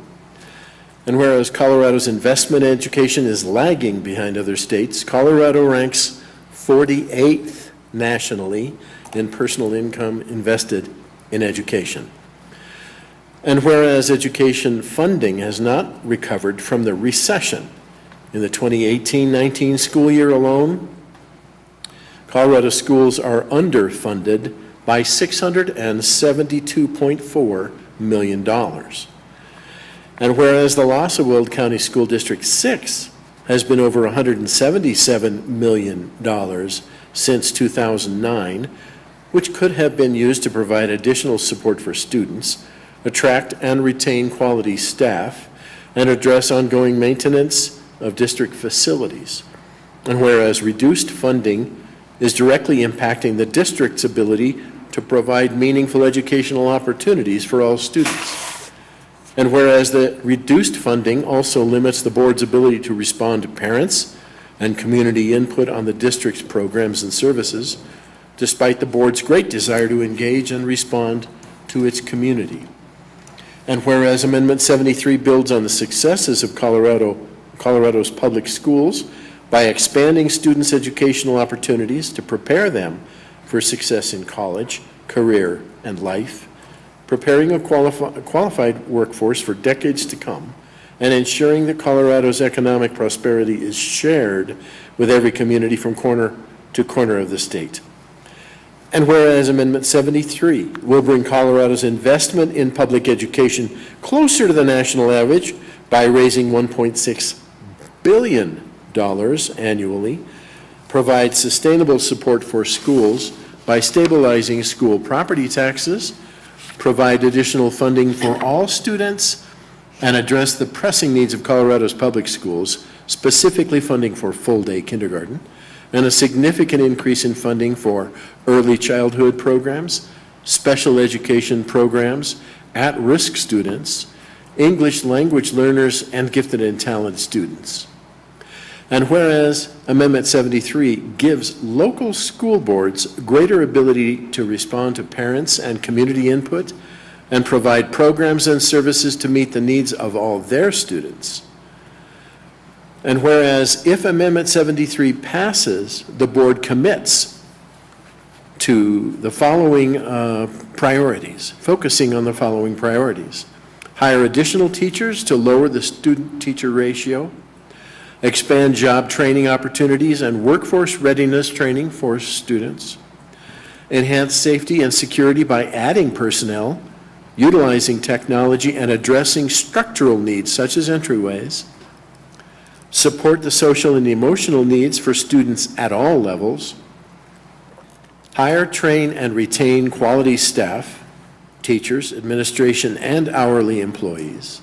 And whereas Colorado's investment in education is lagging behind other states, Colorado ranks 48th nationally in personal income invested in education. And whereas education funding has not recovered from the recession, in the 2018-19 school year alone, Colorado schools are underfunded by $672.4 million. And whereas the loss of Weld County School District 6 has been over $177 million since 2009, which could have been used to provide additional support for students, attract and retain quality staff, and address ongoing maintenance of district facilities. And whereas reduced funding is directly impacting the district's ability to provide meaningful educational opportunities for all students. And whereas the reduced funding also limits the board's ability to respond to parents and community input on the district's programs and services, despite the board's great desire to engage and respond to its community. And whereas Amendment 73 builds on the successes of Colorado's public schools by expanding students' educational opportunities to prepare them for success in college, career, and life, preparing a qualified workforce for decades to come, and ensuring that Colorado's economic prosperity is shared with every community from corner to corner of the state. And whereas Amendment 73 will bring Colorado's investment in public education closer to the national average by raising $1.6 billion annually, provide sustainable support for schools by stabilizing school property taxes, provide additional funding for all students, and address the pressing needs of Colorado's public schools, specifically funding for full-day kindergarten, and a significant increase in funding for early childhood programs, special education programs, at-risk students, English language learners, and gifted and talented students. And whereas Amendment 73 gives local school boards greater ability to respond to parents and community input and provide programs and services to meet the needs of all their students. And whereas if Amendment 73 passes, the board commits to the following priorities, focusing on the following priorities: hire additional teachers to lower the student-teacher ratio, expand job training opportunities and workforce readiness training for students, enhance safety and security by adding personnel, utilizing technology, and addressing structural needs such as entryways, support the social and emotional needs for students at all levels, hire, train, and retain quality staff, teachers, administration, and hourly employees,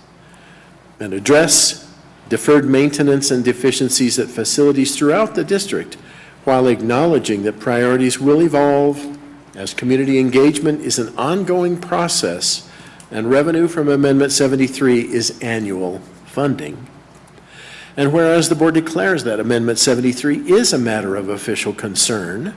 and address deferred maintenance and deficiencies at facilities throughout the district, while acknowledging that priorities will evolve as community engagement is an ongoing process and revenue from Amendment 73 is annual funding. And whereas the board declares that Amendment 73 is a matter of official concern,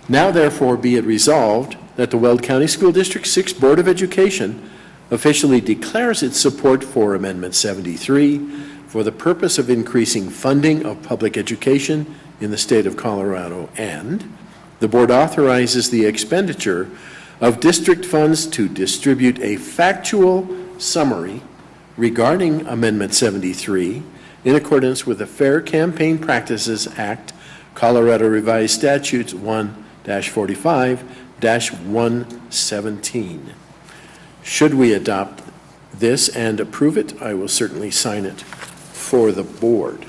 now therefore be it resolved that the Weld County School District 6 Board of Education officially declares its support for Amendment 73 for the purpose of increasing funding of public education in the state of Colorado, and the board authorizes the expenditure of district funds to distribute a factual summary regarding Amendment 73 in accordance with the Fair Campaign Practices Act, Colorado Revised Statutes 1-2 2025-45-117. Should we adopt this and approve it, I will certainly sign it for the board.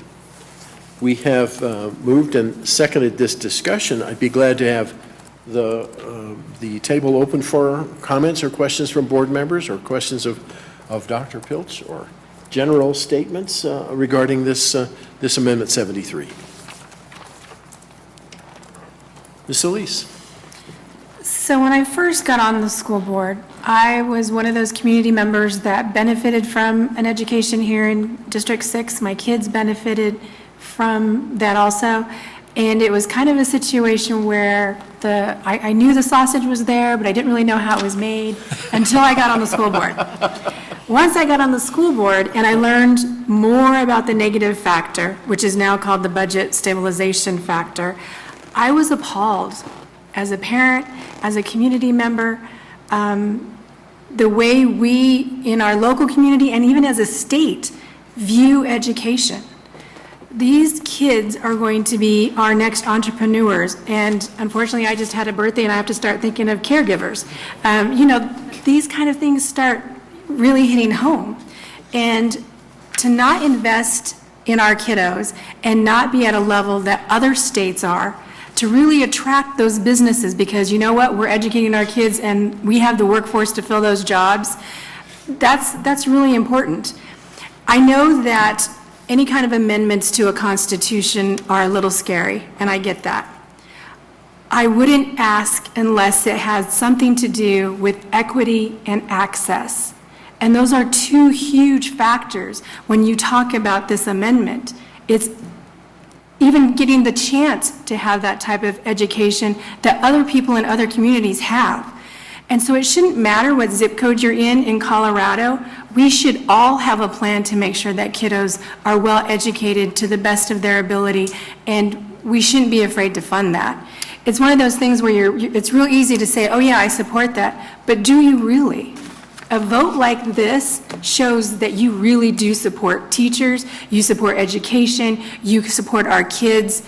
We have moved and seconded this discussion. I'd be glad to have the table open for comments or questions from board members, or questions of Dr. Pilch, or general statements regarding this Amendment 73. Ms. Solis. So when I first got on the school board, I was one of those community members that benefited from an education here in District 6. My kids benefited from that also. And it was kind of a situation where I knew the sausage was there, but I didn't really know how it was made until I got on the school board. Once I got on the school board and I learned more about the negative factor, which is now called the budget stabilization factor, I was appalled as a parent, as a community member, the way we in our local community and even as a state view education. These kids are going to be our next entrepreneurs, and unfortunately I just had a birthday and I have to start thinking of caregivers. These kind of things start really hitting home, and to not invest in our kiddos and not be at a level that other states are, to really attract those businesses, because you know what, we're educating our kids and we have the workforce to fill those jobs. That's really important. I know that any kind of amendments to a constitution are a little scary, and I get that. I wouldn't ask unless it has something to do with equity and access. And those are two huge factors when you talk about this amendment. It's even getting the chance to have that type of education that other people in other communities have. And so it shouldn't matter what zip code you're in Colorado. We should all have a plan to make sure that kiddos are well educated to the best of their ability, and we shouldn't be afraid to fund that. It's one of those things where it's real easy to say, oh yeah, I support that, but do you really? A vote like this shows that you really do support teachers, you support education, you support our kids,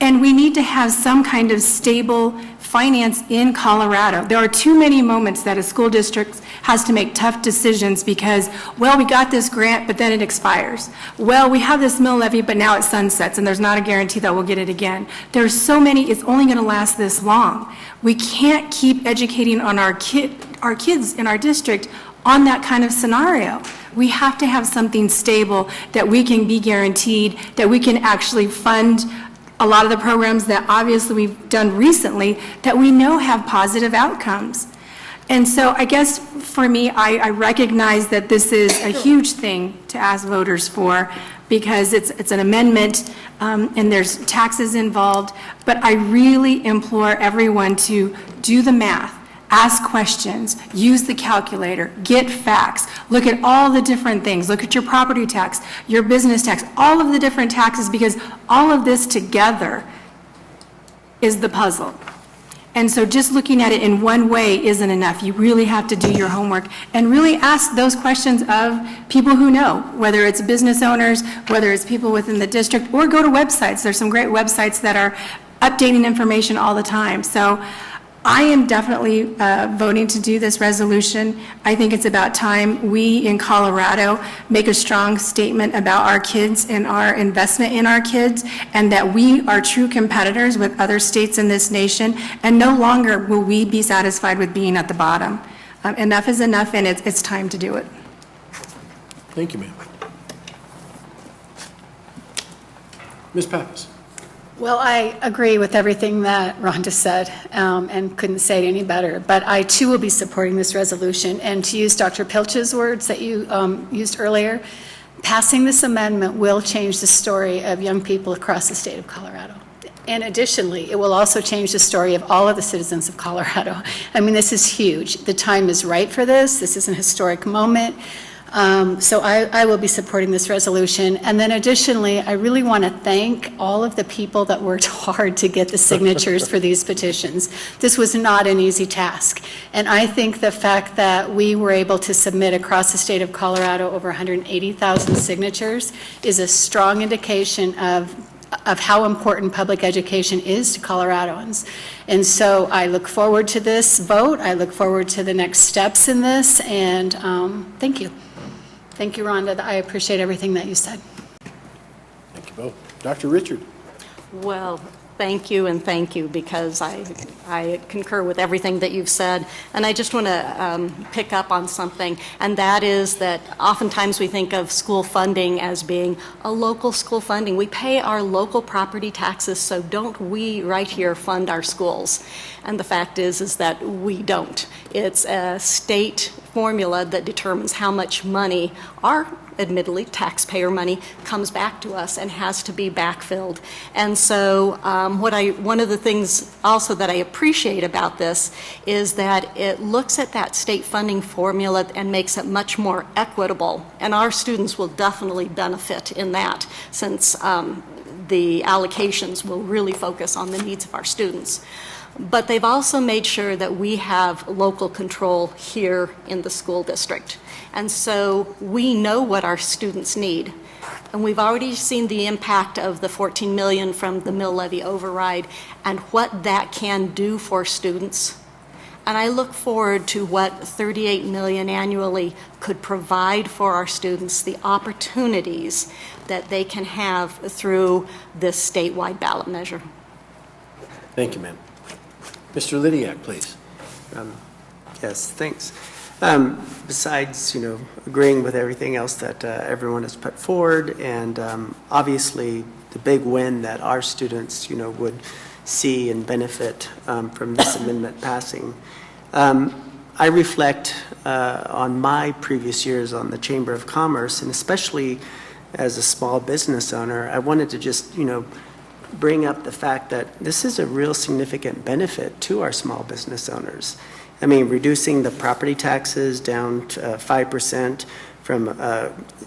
and we need to have some kind of stable finance in Colorado. There are too many moments that a school district has to make tough decisions because, well, we got this grant, but then it expires. Well, we have this mill levy, but now it sunsets, and there's not a guarantee that we'll get it again. There's so many, it's only going to last this long. We can't keep educating on our kids in our district on that kind of scenario. We have to have something stable that we can be guaranteed, that we can actually fund a lot of the programs that obviously we've done recently that we know have positive outcomes. And so I guess for me, I recognize that this is a huge thing to ask voters for, because it's an amendment and there's taxes involved, but I really implore everyone to do the math, ask questions, use the calculator, get facts, look at all the different things, look at your property tax, your business tax, all of the different taxes, because all of this together is the puzzle. And so just looking at it in one way isn't enough. You really have to do your homework and really ask those questions of people who know, whether it's business owners, whether it's people within the district, or go to websites. There's some great websites that are updating information all the time. So I am definitely voting to do this resolution. I think it's about time we in Colorado make a strong statement about our kids and our investment in our kids, and that we are true competitors with other states in this nation, and no longer will we be satisfied with being at the bottom. Enough is enough, and it's time to do it. Thank you, ma'am. Ms. Pappas. Well, I agree with everything that Rhonda said, and couldn't say it any better. But I, too, will be supporting this resolution. And to use Dr. Pilch's words that you used earlier, passing this amendment will change the story of young people across the state of Colorado. And additionally, it will also change the story of all of the citizens of Colorado. I mean, this is huge. The time is right for this. This is an historic moment. So I will be supporting this resolution. And then additionally, I really want to thank all of the people that worked hard to get the signatures for these petitions. This was not an easy task. And I think the fact that we were able to submit across the state of Colorado over 180,000 signatures is a strong indication of of how important public education is to Coloradoans. And so I look forward to this vote. I look forward to the next steps in this, and thank you. Thank you, Rhonda. I appreciate everything that you said. Thank you both. Dr. Richard. Well, thank you and thank you, because I concur with everything that you've said. And I just want to pick up on something, and that is that oftentimes we think of school funding as being a local school funding. We pay our local property taxes, so don't we right here fund our schools? And the fact is that we don't. It's a state formula that determines how much money our admittedly, taxpayer money comes back to us and has to be backfilled. And so one of the things also that I appreciate about this is that it looks at that state funding formula and makes it much more equitable. And our students will definitely benefit in that, since the allocations will really focus on the needs of our students. But they've also made sure that we have local control here in the school district. And so we know what our students need. And we've already seen the impact of the $14 million from the mill levy override and what that can do for students. And I look forward to what $38 million annually could provide for our students, the opportunities that they can have through this statewide ballot measure. Thank you, ma'am. Mr. Lydiak, please. Yes, thanks. Besides, agreeing with everything else that everyone has put forward, and obviously the big win that our students, would see and benefit from this amendment passing, I reflect on my previous years on the Chamber of Commerce, and especially as a small business owner, I wanted to just, bring up the fact that this is a real significant benefit to our small business owners. I mean, reducing the property taxes down to 5% from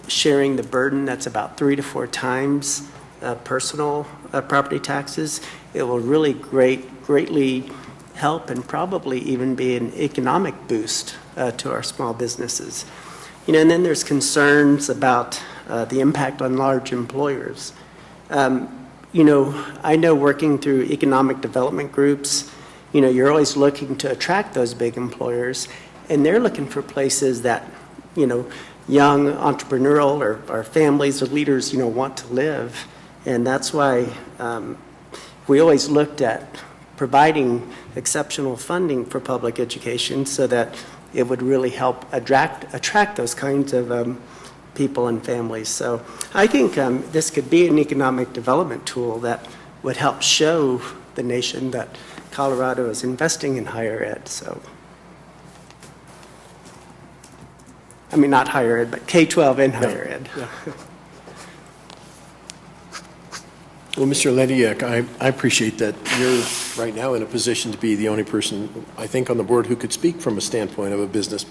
sharing the burden that's about 3 to 4 times personal property taxes. It will really greatly help and probably even be an economic boost to our small businesses. And then there's concerns about the impact on large employers. I know working through economic development groups, you're always looking to attract those big employers, and they're looking for places that, young entrepreneurial or families or leaders, want to live. And that's why we always looked at providing exceptional funding for public education so that it would really help attract those kinds of people and families. So I think this could be an economic development tool that would help show the nation that Colorado is investing in higher ed. So, I mean, not higher ed, but K-12 and higher ed. Yeah. Well, Mr. Lydiak, I appreciate that you're right now in a position to be the only person, I think, on the board who could speak from a standpoint of a business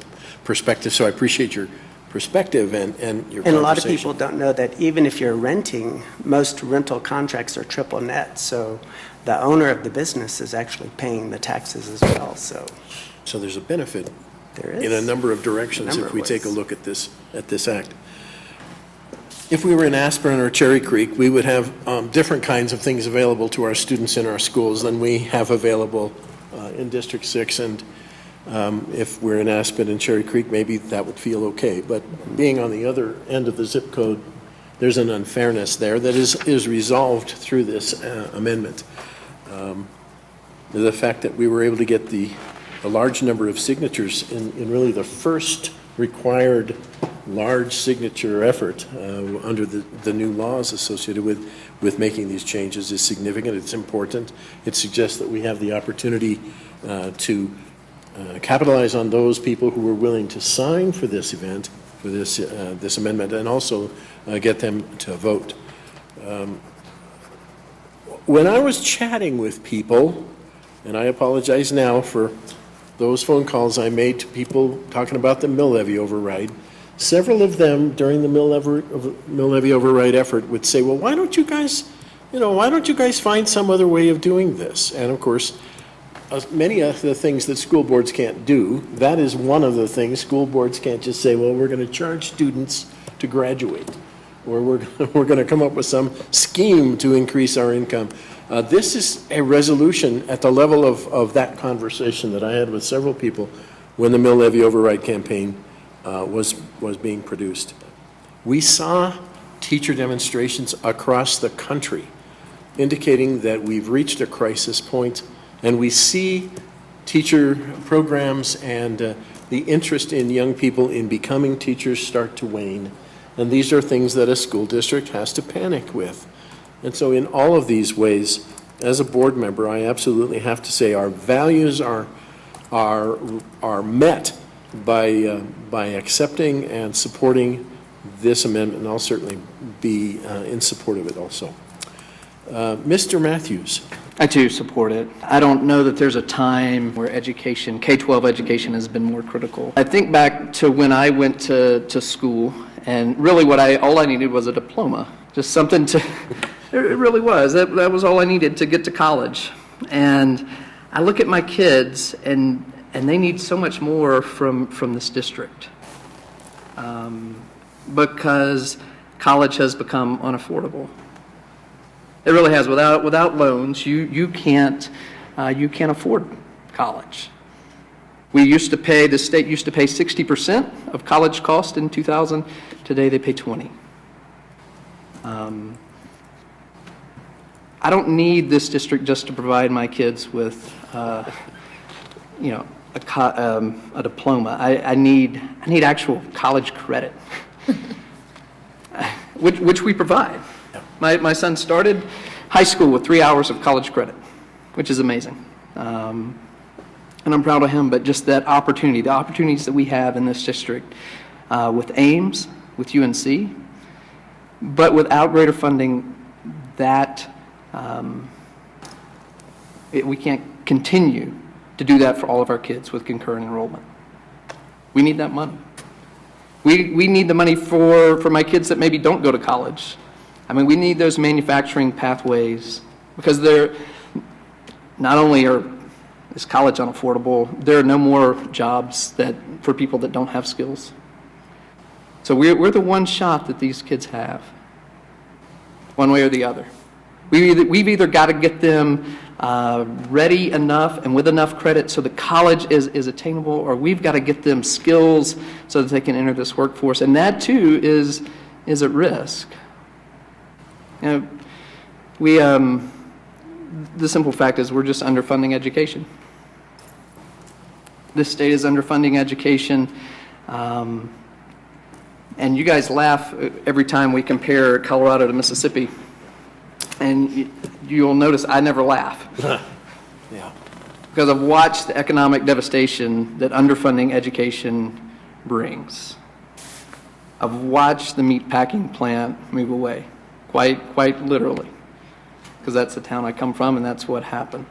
perspective. So I appreciate your perspective and your conversation. And a lot of people don't know that even if you're renting, most rental contracts are triple net. So the owner of the business is actually paying the taxes as well. So there's a benefit there is in a number of directions if we take a look at this act. If we were in Aspen or Cherry Creek, we would have different kinds of things available to our students in our schools than we have available in District 6. And if we're in Aspen and Cherry Creek, maybe that would feel okay. But being on the other end of the zip code, there's an unfairness there that is resolved through this amendment. The fact that we were able to get a large number of signatures in really the first required large signature effort under the new laws associated with making these changes is significant. It's important. It suggests that we have the opportunity to capitalize on those people who were willing to sign for this event, for this amendment, and also get them to vote. When I was chatting with people, and I apologize now for those phone calls I made to people talking about the mill levy override, several of them during the mill levy override effort would say, well, why don't you guys find some other way of doing this? And of course, many of the things that school boards can't do, that is one of the things. School boards can't just say, well, we're going to charge students to graduate. or we're going to come up with some scheme to increase our income. This is a resolution at the level of that conversation that I had with several people when the mill levy override campaign was being produced. We saw teacher demonstrations across the country indicating that we've reached a crisis point, and we see teacher programs and the interest in young people in becoming teachers start to wane. And these are things that a school district has to panic with. And so in all of these ways, as a board member, I absolutely have to say our values are met by accepting and supporting this amendment, and I'll certainly be in support of it also. Mr. Matthews. I too support it. I don't know that there's a time where education, K-12 education, has been more critical. I think back to when I went to school, and really all I needed was a diploma, just something to, it really was. That was all I needed to get to college. And I look at my kids, and they need so much more from this district, because college has become unaffordable. It really has. Without loans, you can't afford college. The state used to pay 60% of college cost in 2000. Today they pay 20. I don't need this district just to provide my kids with, a diploma. I need actual college credit, which we provide. My son started high school with 3 hours of college credit, which is amazing. And I'm proud of him, but just that opportunity, the opportunities that we have in this district with Ames, with UNC, but without greater funding, we can't continue to do that for all of our kids with concurrent enrollment. We need that money. We need the money for my kids that maybe don't go to college. I mean, we need those manufacturing pathways, because they're not only is college unaffordable, there are no more jobs for people that don't have skills. So we're the one shot that these kids have, one way or the other. We've either got to get them ready enough and with enough credit so that college is attainable, or we've got to get them skills so that they can enter this workforce, and that too is at risk. You know, the simple fact is we're just underfunding education. This state is underfunding education, and you guys laugh every time we compare Colorado to Mississippi, and you'll notice I never laugh. Yeah. Because I've watched the economic devastation that underfunding education brings. I've watched the meatpacking plant move away. Quite literally, because that's the town I come from, and that's what happened.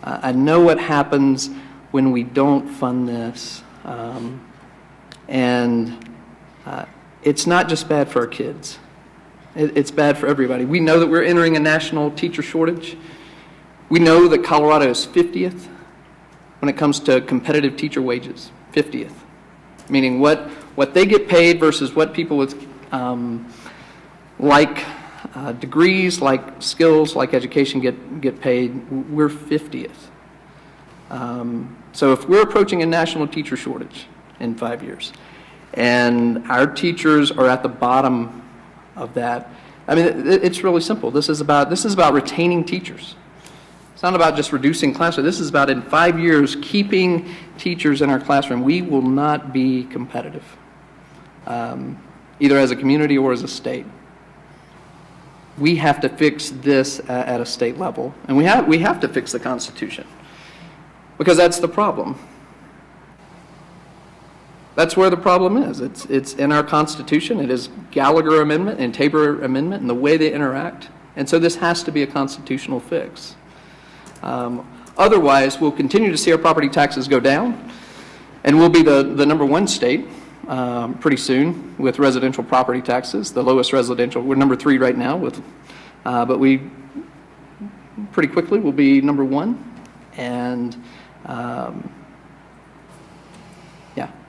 I know what happens when we don't fund this, and it's not just bad for our kids. It's bad for everybody. We know that we're entering a national teacher shortage. We know that Colorado is 50th when it comes to competitive teacher wages, 50th, meaning what they get paid versus what people with degrees, like skills, like education get paid, we're 50th. So if we're approaching a national teacher shortage in 5 years, and our teachers are at the bottom of that, I mean, it's really simple. This is about retaining teachers. It's not about just reducing classroom. This is about, in 5 years, keeping teachers in our classroom. We will not be competitive, either as a community or as a state. We have to fix this at a state level, and we have to fix the Constitution, because that's the problem. That's where the problem is. It's in our Constitution. It is Gallagher Amendment and Tabor Amendment and the way they interact, and so this has to be a constitutional fix. Otherwise, we'll continue to see our property taxes go down, and we'll be the number one state pretty soon with residential property taxes, the lowest residential. We're number 3 right now, but we pretty quickly will be number 1, and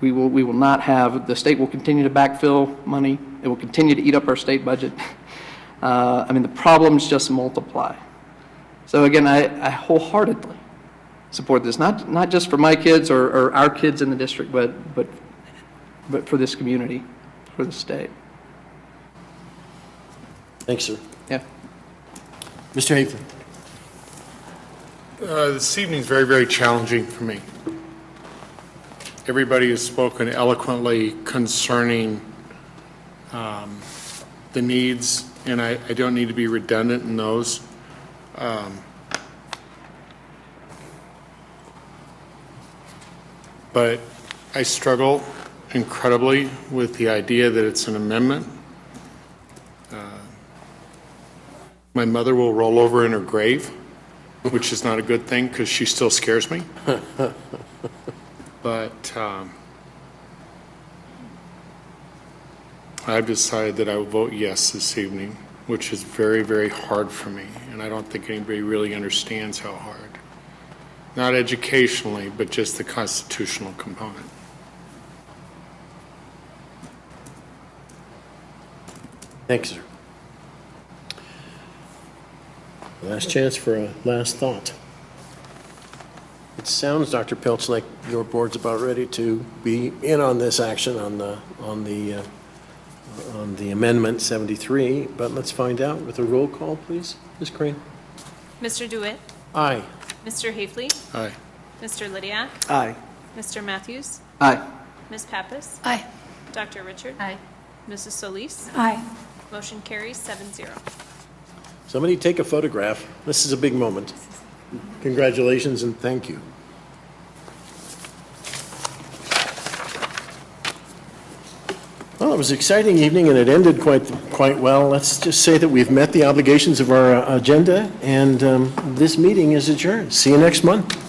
we will not have, the state will continue to backfill money It will continue to eat up our state budget. I mean, the problems just multiply. So again, I wholeheartedly support this, not just for my kids or our kids in the district, but for this community, for the state. Thanks, sir. Yeah. Mr. Haeflin. This evening is very, very challenging for me. Everybody has spoken eloquently concerning the needs, and I don't need to be redundant in those. But I struggle incredibly with the idea that it's an amendment. My mother will roll over in her grave, which is not a good thing because she still scares me. But I've decided that I will vote yes this evening, which is very, very hard for me, and I don't think anybody really understands how hard. Not educationally, but just the constitutional component. Thanks, sir. Last chance for a last thought. It sounds, Dr. Pilch, like your board's about ready to be in on this action on the amendment 73, but let's find out with a roll call, please. Ms. Crane? Mr. DeWitt? Aye. Mr. Haefley? Aye. Mr. Lydiak? Aye. Mr. Matthews? Aye. Ms. Pappas? Aye. Dr. Richard? Aye. Mrs. Solis? Aye. Motion carries 7-0. Somebody take a photograph. This is a big moment. Congratulations and thank you. Well, it was an exciting evening and it ended quite well. Let's just say that we've met the obligations of our agenda and this meeting is adjourned. See you next month.